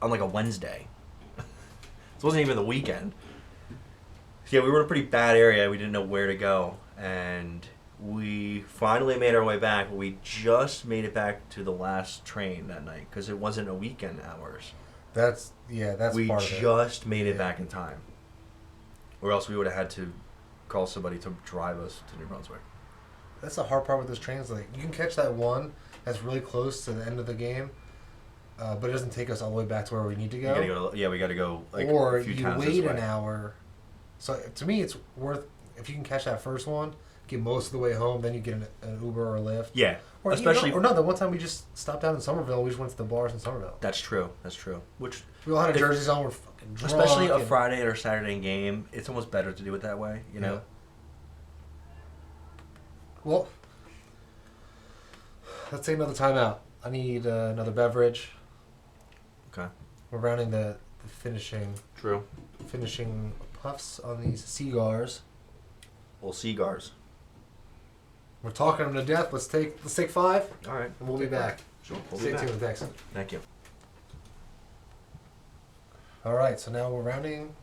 [SPEAKER 1] on like a Wednesday. It wasn't even the weekend. So yeah, we were in a pretty bad area. We didn't know where to go, and we finally made our way back. But we just made it back to the last train that night because it wasn't a weekend hours.
[SPEAKER 2] That's
[SPEAKER 1] We
[SPEAKER 2] part of it.
[SPEAKER 1] just made it
[SPEAKER 2] Yeah.
[SPEAKER 1] back in time, or else we would have had to call somebody to drive us to New Brunswick.
[SPEAKER 2] That's the hard part with those trains. Like, you can catch that one that's really close to the end of the game, but it doesn't take us all the way back to where we need to
[SPEAKER 1] We
[SPEAKER 2] go.
[SPEAKER 1] gotta go like
[SPEAKER 2] Or
[SPEAKER 1] a few
[SPEAKER 2] you
[SPEAKER 1] times
[SPEAKER 2] wait
[SPEAKER 1] this
[SPEAKER 2] an
[SPEAKER 1] way.
[SPEAKER 2] hour. So to me, it's worth if you can catch that first one, get most of the way home, then you get an Uber or a Lyft.
[SPEAKER 1] Yeah,
[SPEAKER 2] Or
[SPEAKER 1] especially
[SPEAKER 2] or no, the one time we just stopped down in Somerville, we just went to the bars in Somerville.
[SPEAKER 1] That's true. Which,
[SPEAKER 2] We all had our
[SPEAKER 1] If-
[SPEAKER 2] jerseys on. We're fucking drunk.
[SPEAKER 1] especially a
[SPEAKER 2] and-
[SPEAKER 1] Friday or Saturday game, it's almost better to do it that way. You know.
[SPEAKER 2] Yeah. Well, let's take another timeout. I need another beverage.
[SPEAKER 1] Okay.
[SPEAKER 2] We're rounding the finishing puffs on these cigars.
[SPEAKER 1] Well, cigars.
[SPEAKER 2] We're talking them to death. Let's take 5,
[SPEAKER 1] All right.
[SPEAKER 2] and we'll be back.
[SPEAKER 1] Sure. We'll
[SPEAKER 2] Stay
[SPEAKER 1] be back.
[SPEAKER 2] tuned, Texan.
[SPEAKER 1] Thank you.
[SPEAKER 2] All right, so now we're rounding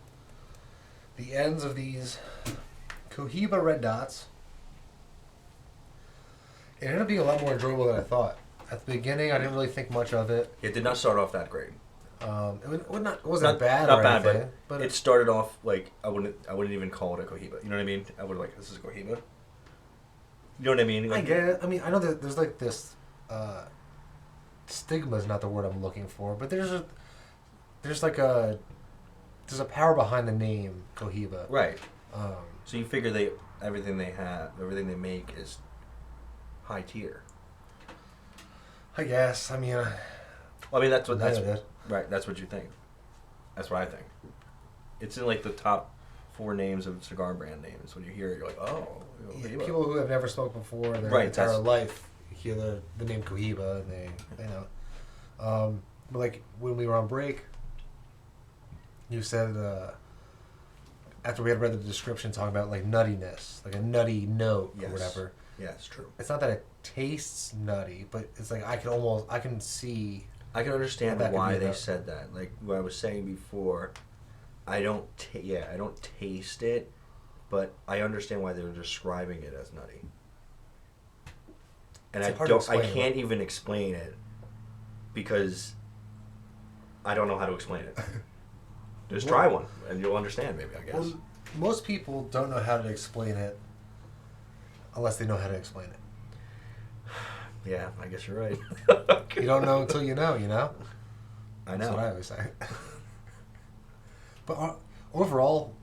[SPEAKER 2] the ends of these Cohiba Red Dots. It ended up being a lot more enjoyable than I thought. At the beginning, I didn't really think much of it.
[SPEAKER 1] It did not start off that great.
[SPEAKER 2] It wasn't bad
[SPEAKER 1] Not
[SPEAKER 2] or
[SPEAKER 1] bad,
[SPEAKER 2] anything,
[SPEAKER 1] but it started off like I wouldn't even call it a Cohiba. You know what I mean? I would like this is a Cohiba. You know what I mean?
[SPEAKER 2] I get. I mean, I know that there's like this stigma is not the word I'm looking for, but there's a power behind the name Cohiba.
[SPEAKER 1] Right.
[SPEAKER 2] Um,
[SPEAKER 1] So you figure everything they make is high tier.
[SPEAKER 2] I guess. I mean,
[SPEAKER 1] Well, I mean that's
[SPEAKER 2] it.
[SPEAKER 1] right. That's what you think. That's what I think. It's in like the top 4 names of cigar brand names. When you hear it, you're like, oh. Cohiba.
[SPEAKER 2] People who have never smoked before their
[SPEAKER 1] Right,
[SPEAKER 2] entire
[SPEAKER 1] that's-
[SPEAKER 2] life hear the name Cohiba and they know. But like when we were on break, you said after we had read the description talking about like nuttiness, like a nutty note
[SPEAKER 1] Yes.
[SPEAKER 2] or whatever.
[SPEAKER 1] Yeah, it's true.
[SPEAKER 2] It's not that it tastes nutty, but it's like I can see.
[SPEAKER 1] I can understand
[SPEAKER 2] That could
[SPEAKER 1] why
[SPEAKER 2] be
[SPEAKER 1] they
[SPEAKER 2] that.
[SPEAKER 1] said that. Like what I was saying before, I don't taste it, but I understand why they're describing it as nutty. And
[SPEAKER 2] It's hard to
[SPEAKER 1] I
[SPEAKER 2] explain.
[SPEAKER 1] can't even explain it because I don't know how to explain it. Just try one and you'll understand maybe, I guess.
[SPEAKER 2] Well, most people don't know how to explain it unless they know how to explain it.
[SPEAKER 1] Yeah, I guess you're right.
[SPEAKER 2] You don't know until you know, you know?
[SPEAKER 1] I
[SPEAKER 2] That's
[SPEAKER 1] know.
[SPEAKER 2] what I always say. But overall,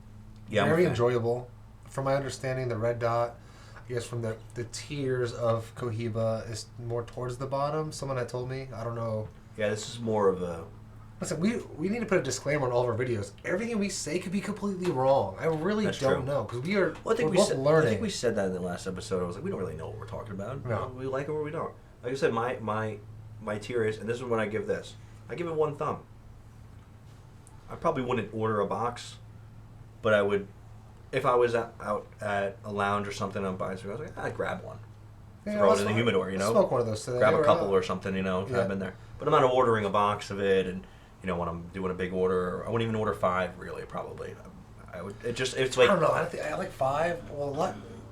[SPEAKER 1] Yeah, I'm a
[SPEAKER 2] very
[SPEAKER 1] fan.
[SPEAKER 2] enjoyable. From my understanding, the Red Dot, I guess from the tiers of Cohiba, is more towards the bottom. Someone had told me. I don't know.
[SPEAKER 1] Yeah, this is more of a...
[SPEAKER 2] Listen, we need to put a disclaimer on all of our videos. Everything we say could be completely wrong. I really
[SPEAKER 1] That's
[SPEAKER 2] don't
[SPEAKER 1] true.
[SPEAKER 2] know because
[SPEAKER 1] Well,
[SPEAKER 2] we're both learning.
[SPEAKER 1] I think we said that in the last episode. I was like, we don't really know what we're talking about.
[SPEAKER 2] No.
[SPEAKER 1] We like it or we don't. Like I said, my tier is, and this is when I give this. I give it 1 thumb. I probably wouldn't order a box, but I would, if I was out at a lounge or something, I'm buying cigars, like, I'd grab one. Throw it in the humidor, you know?
[SPEAKER 2] Smoke one of those today.
[SPEAKER 1] Grab a
[SPEAKER 2] or,
[SPEAKER 1] couple or something, you know, if
[SPEAKER 2] yeah.
[SPEAKER 1] I've been there. But I'm not ordering a box of it, and you know, when I'm doing a big order, I wouldn't even order 5 really, probably. I would. It's like
[SPEAKER 2] I don't know. I like 5. Well,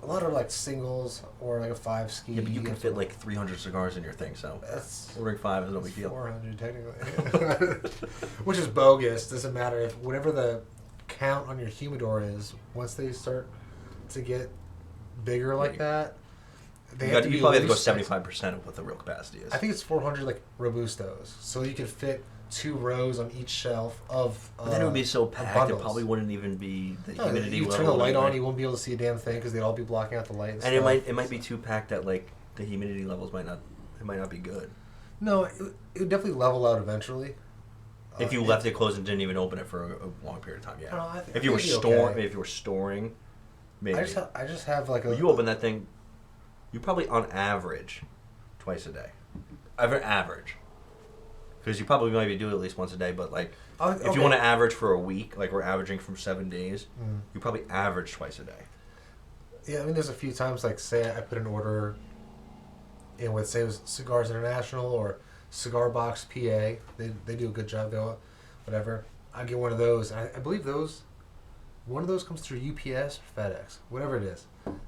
[SPEAKER 2] a lot are like singles or like a 5 ski.
[SPEAKER 1] yeah, but you can fit like 300 cigars in your thing, so
[SPEAKER 2] That's
[SPEAKER 1] ordering 5 is no big deal.
[SPEAKER 2] 400 technically, which is bogus. Doesn't matter if whatever the count on your humidor is. Once they start to get bigger like that, they
[SPEAKER 1] You,
[SPEAKER 2] have to be
[SPEAKER 1] probably have to go
[SPEAKER 2] loose.
[SPEAKER 1] 75% of what the real capacity is.
[SPEAKER 2] I think it's 400 like robustos, so you could fit 2 rows on each shelf of.
[SPEAKER 1] But then it would be so
[SPEAKER 2] of
[SPEAKER 1] packed, it
[SPEAKER 2] bundles.
[SPEAKER 1] probably wouldn't even be the
[SPEAKER 2] No,
[SPEAKER 1] humidity
[SPEAKER 2] you
[SPEAKER 1] level.
[SPEAKER 2] turn the light on,
[SPEAKER 1] right?
[SPEAKER 2] you won't be able to see a damn thing because they'd all be blocking out the light. And
[SPEAKER 1] And it
[SPEAKER 2] stuff.
[SPEAKER 1] might be too packed that like the humidity levels might not be good.
[SPEAKER 2] No, it would definitely level out eventually.
[SPEAKER 1] If you left it closed and didn't even open it for a long period of time, yeah.
[SPEAKER 2] I don't know, I think
[SPEAKER 1] If you were
[SPEAKER 2] it'd be okay.
[SPEAKER 1] if you were storing, maybe.
[SPEAKER 2] I just have like a.
[SPEAKER 1] Well, you open that thing, you probably on average twice a day. Average. Because you probably maybe do it at least once a day, but like if you want to average for a week, like we're averaging from 7 days, you probably average twice a day.
[SPEAKER 2] Yeah, I mean, there's a few times like say I put an order in with say it was Cigars International or Cigar Box PA. They do a good job though. Whatever. I get one of those. I believe one of those comes through UPS or FedEx, whatever it is.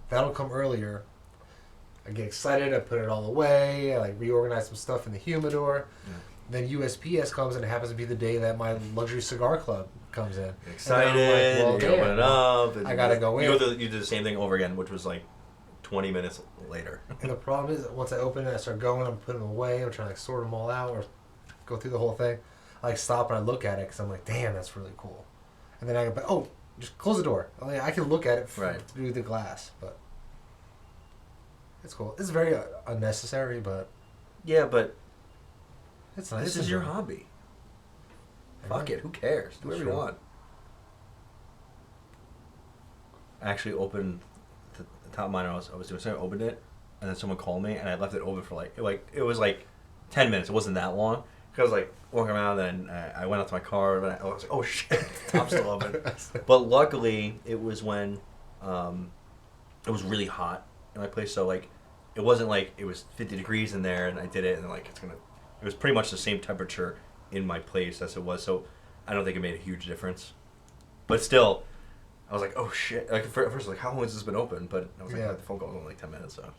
[SPEAKER 2] That'll come earlier. I get excited. I put it all away. I like reorganize some stuff in the humidor.
[SPEAKER 1] Yeah.
[SPEAKER 2] Then USPS comes and it happens to be the day that my luxury cigar club comes in.
[SPEAKER 1] Excited,
[SPEAKER 2] And I'm like,
[SPEAKER 1] you
[SPEAKER 2] well,
[SPEAKER 1] open it up. And
[SPEAKER 2] I gotta go in.
[SPEAKER 1] You do the same thing over again, which was like 20 minutes later.
[SPEAKER 2] And the problem is, once I open it, I start going. I'm putting them away. I'm trying to like, sort them all out or go through the whole thing. I like stop and I look at it because I'm like, damn, that's really cool. And then I go, oh, just close the door. I can look at it through the glass, but it's cool. It's very unnecessary, but
[SPEAKER 1] Yeah, but
[SPEAKER 2] it's nice.
[SPEAKER 1] this is your hobby. Fuck it. Who cares? Do whatever you want. I actually opened the top of mine. I was doing something. I opened it, and then someone called me, and I left it open for like it was like 10 minutes. It wasn't that long. Cause I was like walking around, and I went out to my car, and I was like, oh shit, the top's still open. But luckily, it was when it was really hot in my place, so like it wasn't like it was 50 degrees in there, and I did it, and like it was pretty much the same temperature in my place as it was, so I don't think it made a huge difference. But still, I was like, oh shit. Like, at first, I was like, how long has this been open? But I was like, the phone call was only like 10 minutes, so.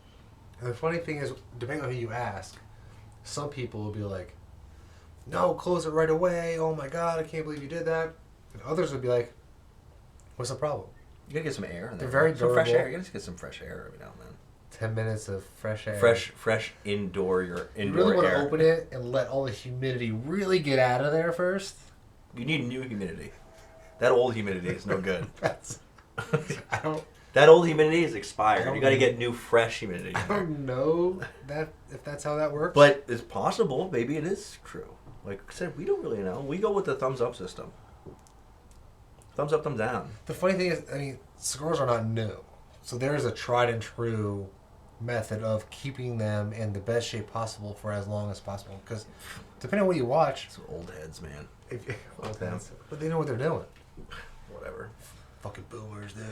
[SPEAKER 2] And the funny thing is, depending on who you ask, some people will be like, no, close it right away. Oh my God, I can't believe you did that. And others would be like, what's the problem?
[SPEAKER 1] You gotta get some air in there.
[SPEAKER 2] They're very
[SPEAKER 1] some fresh
[SPEAKER 2] durable.
[SPEAKER 1] air. You gotta get some fresh air every now and then.
[SPEAKER 2] 10 minutes of fresh air.
[SPEAKER 1] Fresh indoor
[SPEAKER 2] You really want to open it and let all the humidity really get out of there first.
[SPEAKER 1] You need new humidity. That old humidity is no good.
[SPEAKER 2] I don't.
[SPEAKER 1] That old humidity is expired. You gotta
[SPEAKER 2] know.
[SPEAKER 1] get new, fresh humidity.
[SPEAKER 2] I don't know if that's how that works.
[SPEAKER 1] But it's possible. Maybe it is true. Like I said, we don't really know. We go with the thumbs up system. Thumbs up, thumbs down.
[SPEAKER 2] The funny thing is, I mean, cigars are not new, so there is a tried and true method of keeping them in the best shape possible for as long as possible. Because depending on what you watch,
[SPEAKER 1] It's old heads, man.
[SPEAKER 2] but they know what they're doing.
[SPEAKER 1] Whatever.
[SPEAKER 2] Fucking boomers, dude.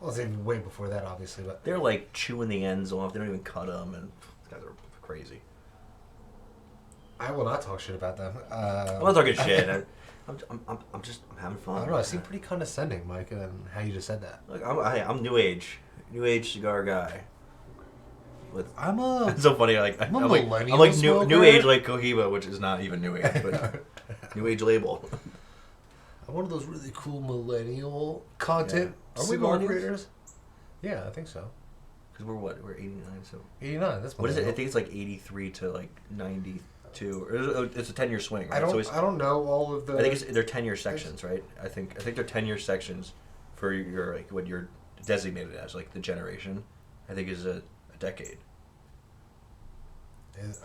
[SPEAKER 2] Well, it's even way before that, obviously, but
[SPEAKER 1] They're like chewing the ends off. They don't even cut them, and these guys are crazy.
[SPEAKER 2] I will not talk shit about them.
[SPEAKER 1] I'm not talking shit. I'm just having fun.
[SPEAKER 2] I don't know. I seem pretty condescending, Mike, and how you just said that.
[SPEAKER 1] Look, I'm new age cigar guy.
[SPEAKER 2] I'm a.
[SPEAKER 1] It's so funny. Like
[SPEAKER 2] I'm a
[SPEAKER 1] I'm like
[SPEAKER 2] millennial
[SPEAKER 1] new
[SPEAKER 2] smoker.
[SPEAKER 1] age like Cohiba, which is not even new age, but new age label.
[SPEAKER 2] I'm one of those really cool millennial content
[SPEAKER 1] Yeah. Are we
[SPEAKER 2] cigar
[SPEAKER 1] millennials?
[SPEAKER 2] creators. Yeah, I think so.
[SPEAKER 1] Because we're 89, so
[SPEAKER 2] 89. That's
[SPEAKER 1] what is it? I
[SPEAKER 2] millennial.
[SPEAKER 1] think it's like 83 to like 92. Or it's a 10-year swing. Right?
[SPEAKER 2] I don't.
[SPEAKER 1] So it's,
[SPEAKER 2] I don't know all of the.
[SPEAKER 1] I think they're 10-year sections, right? I think they're 10-year sections for your like what you're designated as, like the generation. I think is a decade.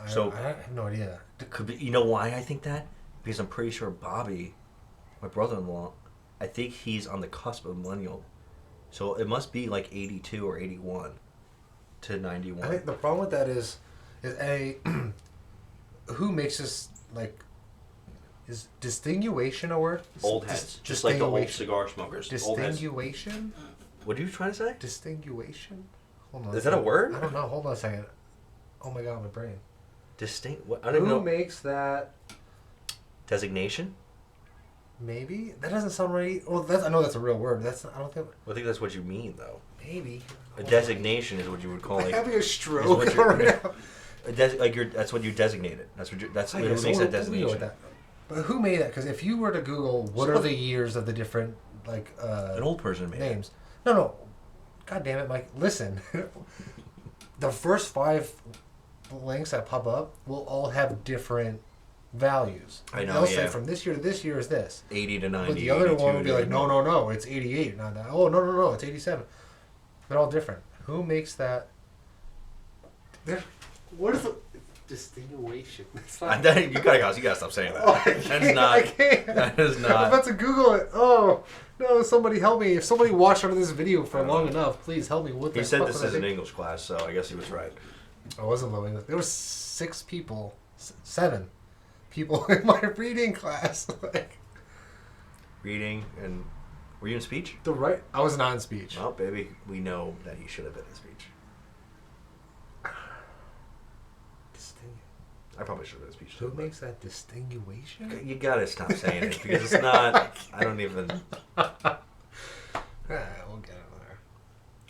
[SPEAKER 1] So-
[SPEAKER 2] I have no idea.
[SPEAKER 1] Could be, you know why I think that? Because I'm pretty sure Bobby, my brother-in-law, I think he's on the cusp of millennial. So it must be like 82 or 81 to 91.
[SPEAKER 2] I think the problem with that is a who makes this like is distinguation a word?
[SPEAKER 1] Old heads, just like the old
[SPEAKER 2] Distinguation.
[SPEAKER 1] cigar smokers. Old heads.
[SPEAKER 2] Distinguation.
[SPEAKER 1] What are you trying to say?
[SPEAKER 2] Distinguation. Hold on.
[SPEAKER 1] Is that a word?
[SPEAKER 2] I don't know. Hold on a second. Oh my god, my brain.
[SPEAKER 1] Distinct. What? I don't even
[SPEAKER 2] Who
[SPEAKER 1] know.
[SPEAKER 2] makes that?
[SPEAKER 1] Designation?
[SPEAKER 2] Maybe that doesn't sound right. Well, I know that's a real word. That's I don't think.
[SPEAKER 1] Well, I think that's what you mean, though.
[SPEAKER 2] Maybe.
[SPEAKER 1] A designation is what you would call
[SPEAKER 2] I'm
[SPEAKER 1] like.
[SPEAKER 2] having a
[SPEAKER 1] is
[SPEAKER 2] stroke
[SPEAKER 1] what you're-
[SPEAKER 2] right now.
[SPEAKER 1] That's what you designated. That's
[SPEAKER 2] I
[SPEAKER 1] what
[SPEAKER 2] guess
[SPEAKER 1] makes
[SPEAKER 2] we'll
[SPEAKER 1] that
[SPEAKER 2] deal
[SPEAKER 1] designation.
[SPEAKER 2] with that. But who made that? Because if you were to Google what are the years of the different like
[SPEAKER 1] An old person made
[SPEAKER 2] names, no, God damn it, Mike, listen. The first 5 links that pop up will all have different values.
[SPEAKER 1] I know,
[SPEAKER 2] They'll say
[SPEAKER 1] yeah.
[SPEAKER 2] from this year to this year is this.
[SPEAKER 1] 80 to 90.
[SPEAKER 2] But the other
[SPEAKER 1] 82
[SPEAKER 2] one will be
[SPEAKER 1] to
[SPEAKER 2] like, no, it's 88, not that. Oh, no, it's 87. They're all different. Who makes that? What is the distinguation? It's not.
[SPEAKER 1] You gotta stop saying that.
[SPEAKER 2] Oh, I
[SPEAKER 1] That's
[SPEAKER 2] can't,
[SPEAKER 1] not.
[SPEAKER 2] I can't.
[SPEAKER 1] That is
[SPEAKER 2] I'm
[SPEAKER 1] not.
[SPEAKER 2] about to Google it. Oh, no, somebody help me. If somebody watched under this video for long enough, please help me. What the
[SPEAKER 1] He said
[SPEAKER 2] fuck
[SPEAKER 1] this
[SPEAKER 2] was I
[SPEAKER 1] is an
[SPEAKER 2] thinking?
[SPEAKER 1] English class, so I guess he was right.
[SPEAKER 2] I wasn't low English. There was 6 people, 7 people in my reading class. Like
[SPEAKER 1] Reading and were you in speech?
[SPEAKER 2] I was not in speech.
[SPEAKER 1] Well, baby, we know that he should have been in speech. I probably should have been in speech.
[SPEAKER 2] Who
[SPEAKER 1] too,
[SPEAKER 2] makes that distinguation?
[SPEAKER 1] but You gotta stop saying it because it's not. I don't even.
[SPEAKER 2] We'll get it there.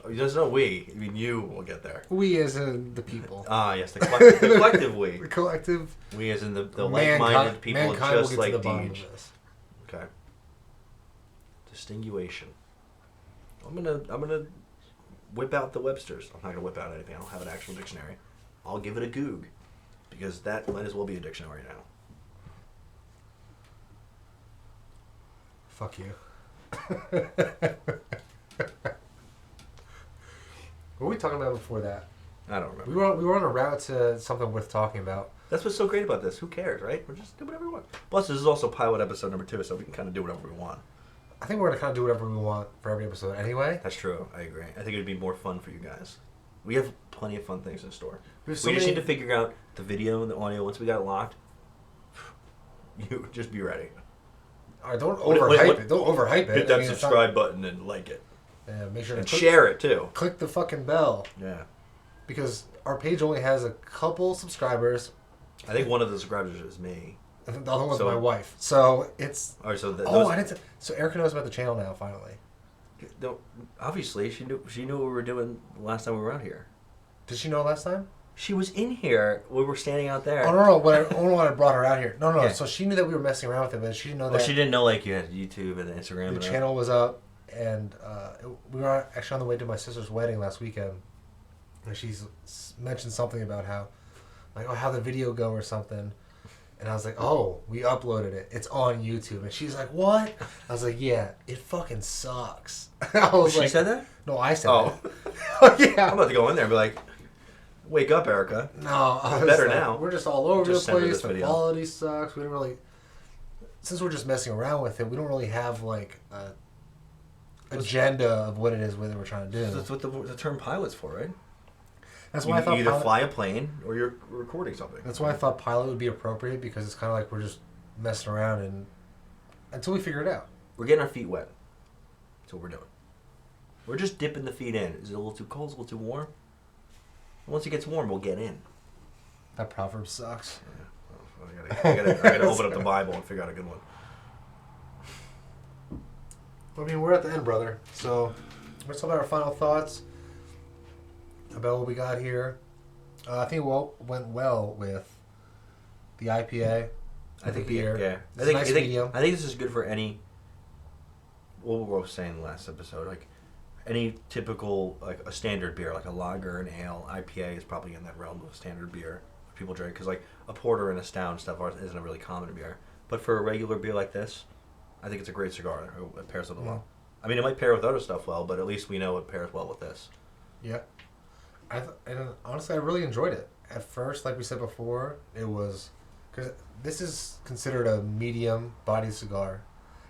[SPEAKER 1] There's no we. I mean, you will get there.
[SPEAKER 2] We as in the people.
[SPEAKER 1] Ah, yes, the collective we.
[SPEAKER 2] The collective.
[SPEAKER 1] We as in the like-minded people
[SPEAKER 2] mankind
[SPEAKER 1] just
[SPEAKER 2] will
[SPEAKER 1] like
[SPEAKER 2] get to the bottom
[SPEAKER 1] Deej.
[SPEAKER 2] of this.
[SPEAKER 1] Okay. Distinguation. I'm gonna whip out the Webster's. I'm not gonna whip out anything. I don't have an actual dictionary. I'll give it a Goog, because that might as well be a dictionary now.
[SPEAKER 2] Fuck you. What were we talking about before that?
[SPEAKER 1] I don't remember.
[SPEAKER 2] We were on a route to something worth talking about.
[SPEAKER 1] That's what's so great about this. Who cares, right? We're just do whatever we want. Plus, this is also pilot episode number 2, so we can kind of do whatever we want.
[SPEAKER 2] I think we're gonna kind of do whatever we want for every episode anyway.
[SPEAKER 1] That's true. I agree. I think it'd be more fun for you guys. We have plenty of fun things in store.
[SPEAKER 2] We
[SPEAKER 1] We just need to figure out the video and the audio. Once we got it locked, you just be ready.
[SPEAKER 2] All right, don't
[SPEAKER 1] What-
[SPEAKER 2] overhype it. Don't overhype it.
[SPEAKER 1] Hit that
[SPEAKER 2] I mean, it's
[SPEAKER 1] subscribe button and like it.
[SPEAKER 2] not- make sure
[SPEAKER 1] And
[SPEAKER 2] to
[SPEAKER 1] share it, too.
[SPEAKER 2] click the fucking bell
[SPEAKER 1] Yeah.
[SPEAKER 2] because our page only has a couple subscribers.
[SPEAKER 1] I think one of the subscribers is me.
[SPEAKER 2] I think the other one's
[SPEAKER 1] So-
[SPEAKER 2] my wife. So it's.
[SPEAKER 1] All right, so
[SPEAKER 2] I didn't. So Erica knows about the channel now. Finally,
[SPEAKER 1] obviously, she knew what we were doing the last time we were out here.
[SPEAKER 2] did she know last time?
[SPEAKER 1] She was in here. We were standing out there.
[SPEAKER 2] Oh no! When I brought her out here, no.
[SPEAKER 1] Yeah.
[SPEAKER 2] So she knew that we were messing around with it, but she didn't know
[SPEAKER 1] Well,
[SPEAKER 2] that
[SPEAKER 1] she didn't know like you had YouTube and Instagram.
[SPEAKER 2] the
[SPEAKER 1] and
[SPEAKER 2] channel was up, and we were actually on the way to my sister's wedding last weekend, and she's mentioned something about how the video go or something, and I was like, oh, we uploaded it. It's on YouTube, and she's like, what? I was like, yeah, it fucking sucks. I was
[SPEAKER 1] She
[SPEAKER 2] like,
[SPEAKER 1] said that?
[SPEAKER 2] no, I said
[SPEAKER 1] Oh.
[SPEAKER 2] that. Yeah.
[SPEAKER 1] I'm about to go in there and be like, wake up, Erica.
[SPEAKER 2] No, I was
[SPEAKER 1] Better
[SPEAKER 2] like,
[SPEAKER 1] now.
[SPEAKER 2] We're just all over
[SPEAKER 1] Just
[SPEAKER 2] the
[SPEAKER 1] send her
[SPEAKER 2] place.
[SPEAKER 1] this
[SPEAKER 2] The
[SPEAKER 1] video.
[SPEAKER 2] quality sucks. We don't really, since we're just messing around with it, we don't really have like a agenda of what it is we're trying to do.
[SPEAKER 1] That's what the term pilot's for, right?
[SPEAKER 2] That's
[SPEAKER 1] You
[SPEAKER 2] why I thought
[SPEAKER 1] either
[SPEAKER 2] pilot,
[SPEAKER 1] fly a plane or you're recording something.
[SPEAKER 2] That's why I thought pilot would be appropriate because it's kind of like we're just messing around and until we figure it out.
[SPEAKER 1] We're getting our feet wet. That's what we're doing. We're just dipping the feet in. Is it a little too cold? Is it a little too warm? Once it gets warm, we'll get in.
[SPEAKER 2] That proverb sucks.
[SPEAKER 1] Yeah. I gotta open up the Bible and figure out a good one.
[SPEAKER 2] I mean, we're at the end, brother. So let's talk about our final thoughts about what we got here. I think it went well with the IPA.
[SPEAKER 1] I think
[SPEAKER 2] the beer.
[SPEAKER 1] Yeah.
[SPEAKER 2] It's a nice medium.
[SPEAKER 1] I think this is good for any. What we were saying in the last episode, like any typical like a standard beer, like a lager, an ale, IPA is probably in that realm of standard beer people drink because like a porter and a stout and stuff isn't a really common beer. But for a regular beer like this, I think it's a great cigar. It pairs with it well. I mean, it might pair with other stuff well, but at least we know it pairs well with this.
[SPEAKER 2] Yeah. And honestly, I really enjoyed it. At first, like we said before, it was... Because this is considered a medium body cigar.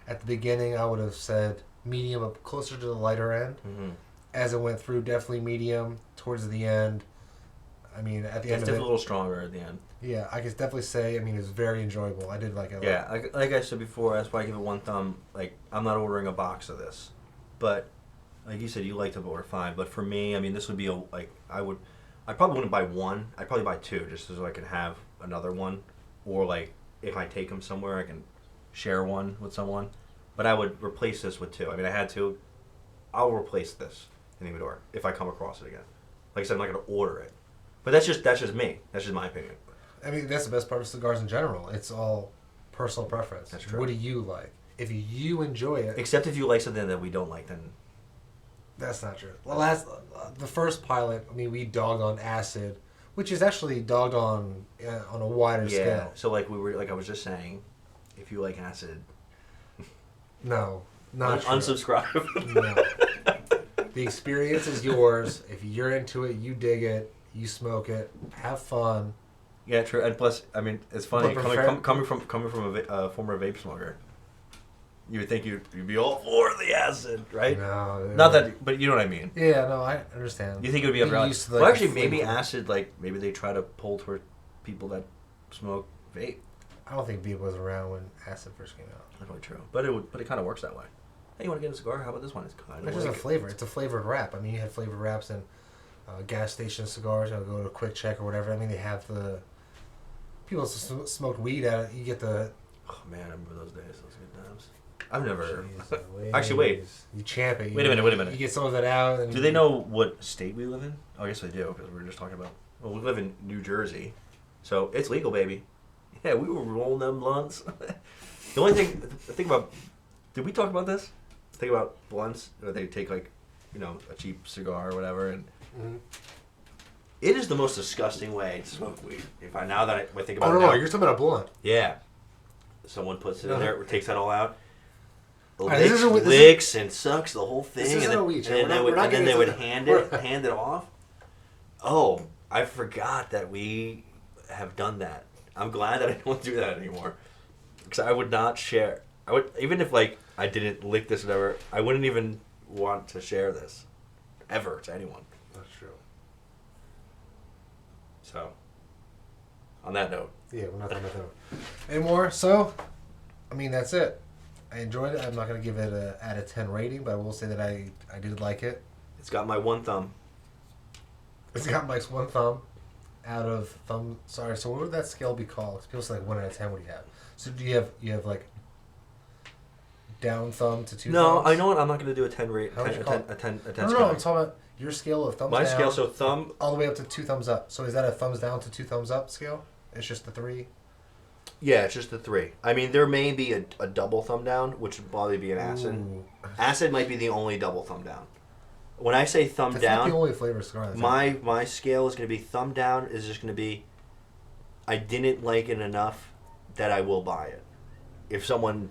[SPEAKER 2] At the beginning, I would have said medium up closer to the lighter end.
[SPEAKER 1] Mm-hmm.
[SPEAKER 2] As it went through, definitely medium. Towards the end, I mean, at the end
[SPEAKER 1] It's
[SPEAKER 2] of
[SPEAKER 1] definitely
[SPEAKER 2] it...
[SPEAKER 1] a little stronger at the end.
[SPEAKER 2] Yeah, I could definitely say, I mean, it was very enjoyable. I did like it a lot.
[SPEAKER 1] Yeah, like I said before, that's why I give it one thumb. Like, I'm not ordering a box of this. But, like you said, you like to order 5. But for me, I mean, this would be I probably wouldn't buy one. I'd probably buy 2 just so I can have another one. Or, like, if I take them somewhere, I can share one with someone. But I would replace this with 2. I mean, I had to. I'll replace this in the humidor if I come across it again. Like I said, I'm not going to order it. But that's just me. That's just my opinion.
[SPEAKER 2] I mean, that's the best part of cigars in general. It's all personal preference.
[SPEAKER 1] That's true.
[SPEAKER 2] What do you like? If you enjoy it...
[SPEAKER 1] Except if you like something that we don't like, then...
[SPEAKER 2] That's not true. The first pilot, I mean, we dogged on acid, which is actually dogged on a wider scale.
[SPEAKER 1] So like I was just saying, if you like acid,
[SPEAKER 2] No, not true.
[SPEAKER 1] unsubscribe.
[SPEAKER 2] No. The experience is yours. If you're into it, you dig it, you smoke it, have fun.
[SPEAKER 1] Yeah, true. And plus, I mean, it's funny
[SPEAKER 2] But
[SPEAKER 1] coming from a former vape smoker. You would think you'd be all for the acid, right?
[SPEAKER 2] No,
[SPEAKER 1] Not that, but you know what I mean.
[SPEAKER 2] Yeah, no, I understand.
[SPEAKER 1] You think it would be
[SPEAKER 2] Being
[SPEAKER 1] about?
[SPEAKER 2] used to,
[SPEAKER 1] Well,
[SPEAKER 2] like,
[SPEAKER 1] actually,
[SPEAKER 2] the
[SPEAKER 1] maybe
[SPEAKER 2] flavor.
[SPEAKER 1] acid. Like maybe they try to pull toward people that smoke vape.
[SPEAKER 2] I don't think Beep was around when acid first came out.
[SPEAKER 1] That's probably true. But it kind of works that way. Hey, you want to get a cigar? How about this one? It's kind of
[SPEAKER 2] It's just a flavor. It's a flavored wrap. I mean, you had flavored wraps in gas station cigars. I'll go to Quick Check or whatever. I mean, they have the people smoked weed at it. You get the
[SPEAKER 1] Oh man, I remember those days. Those good times. I've never.
[SPEAKER 2] Jeez,
[SPEAKER 1] Actually, wait.
[SPEAKER 2] You champ it.
[SPEAKER 1] Wait a minute.
[SPEAKER 2] You get some of it out. And
[SPEAKER 1] Do they know what state we live in? Oh, yes, they do, because we were just talking about. Well, we live in New Jersey, so it's legal, baby. Yeah, we were rolling them blunts. The only think about. Did we talk about this? Think about blunts, or they take like, a cheap cigar or whatever, and it is the most disgusting way to smoke weed. If I think about
[SPEAKER 2] Oh
[SPEAKER 1] it
[SPEAKER 2] no,
[SPEAKER 1] now,
[SPEAKER 2] you're talking about a blunt.
[SPEAKER 1] yeah, someone puts it in there, takes that all out.
[SPEAKER 2] Right,
[SPEAKER 1] Licks and sucks the whole thing,
[SPEAKER 2] This isn't
[SPEAKER 1] and
[SPEAKER 2] a weed chat.
[SPEAKER 1] then they
[SPEAKER 2] We're not
[SPEAKER 1] would
[SPEAKER 2] getting into
[SPEAKER 1] hand it off. Oh, I forgot that we have done that. I'm glad that I don't do that anymore, because I would not share. I would, even if I didn't lick this or whatever, I wouldn't even want to share this ever to anyone.
[SPEAKER 2] That's true.
[SPEAKER 1] So, on that note,
[SPEAKER 2] Yeah, we're not talking about that anymore. So, I mean, that's it. I enjoyed it. I'm not going to give it a out of 10 rating, but I will say that I did like it.
[SPEAKER 1] it's got my one thumb.
[SPEAKER 2] It's got Mike's one thumb out of thumb. Sorry, so what would that scale be called? 'Cause people say 1 out of 10. What do you have? So do you have like down thumb to 2
[SPEAKER 1] No,
[SPEAKER 2] thumbs?
[SPEAKER 1] I know what. I'm not going to do a 10 rate.
[SPEAKER 2] How would you
[SPEAKER 1] A
[SPEAKER 2] call
[SPEAKER 1] 10,
[SPEAKER 2] it?
[SPEAKER 1] a 10, a 10
[SPEAKER 2] No,
[SPEAKER 1] scale.
[SPEAKER 2] I'm talking about your scale of thumbs
[SPEAKER 1] My
[SPEAKER 2] down.
[SPEAKER 1] scale, so thumb.
[SPEAKER 2] all the way up to 2 thumbs up. So is that a thumbs down to 2 thumbs up scale? It's just the 3.
[SPEAKER 1] Yeah, it's just the 3. I mean, there may be a double thumb down, which would probably be an acid.
[SPEAKER 2] Ooh.
[SPEAKER 1] Acid might be the only double thumb down. When I say thumb
[SPEAKER 2] That's not
[SPEAKER 1] down,
[SPEAKER 2] the only flavor cigar. That's
[SPEAKER 1] my scale is going to be thumb down is just going to be, I didn't like it enough that I will buy it. If someone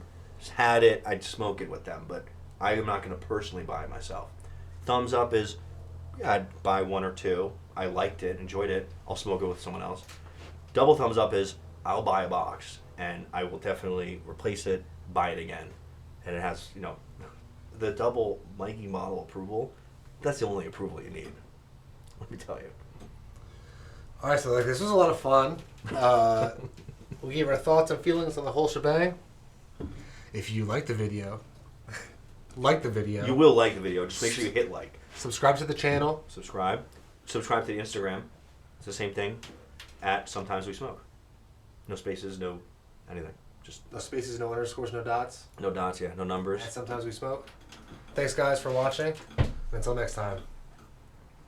[SPEAKER 1] had it, I'd smoke it with them, but I am not going to personally buy it myself. Thumbs up is, yeah, I'd buy 1 or 2. I liked it, enjoyed it. I'll smoke it with someone else. Double thumbs up is, I'll buy a box and I will definitely replace it, buy it again. And it has, the double Mikey model approval. That's the only approval you need. Let me tell you.
[SPEAKER 2] All right, so this was a lot of fun. We gave our thoughts and feelings on the whole shebang. If you like the video,
[SPEAKER 1] You will like the video. Just make sure you hit like.
[SPEAKER 2] subscribe to the channel.
[SPEAKER 1] Subscribe to the Instagram. It's the same thing. At Sometimes We Smoke. No spaces, no anything. Just
[SPEAKER 2] No spaces, no underscores, no dots.
[SPEAKER 1] no dots, yeah, no numbers.
[SPEAKER 2] And sometimes we smoke. Thanks, guys, for watching. Until next time.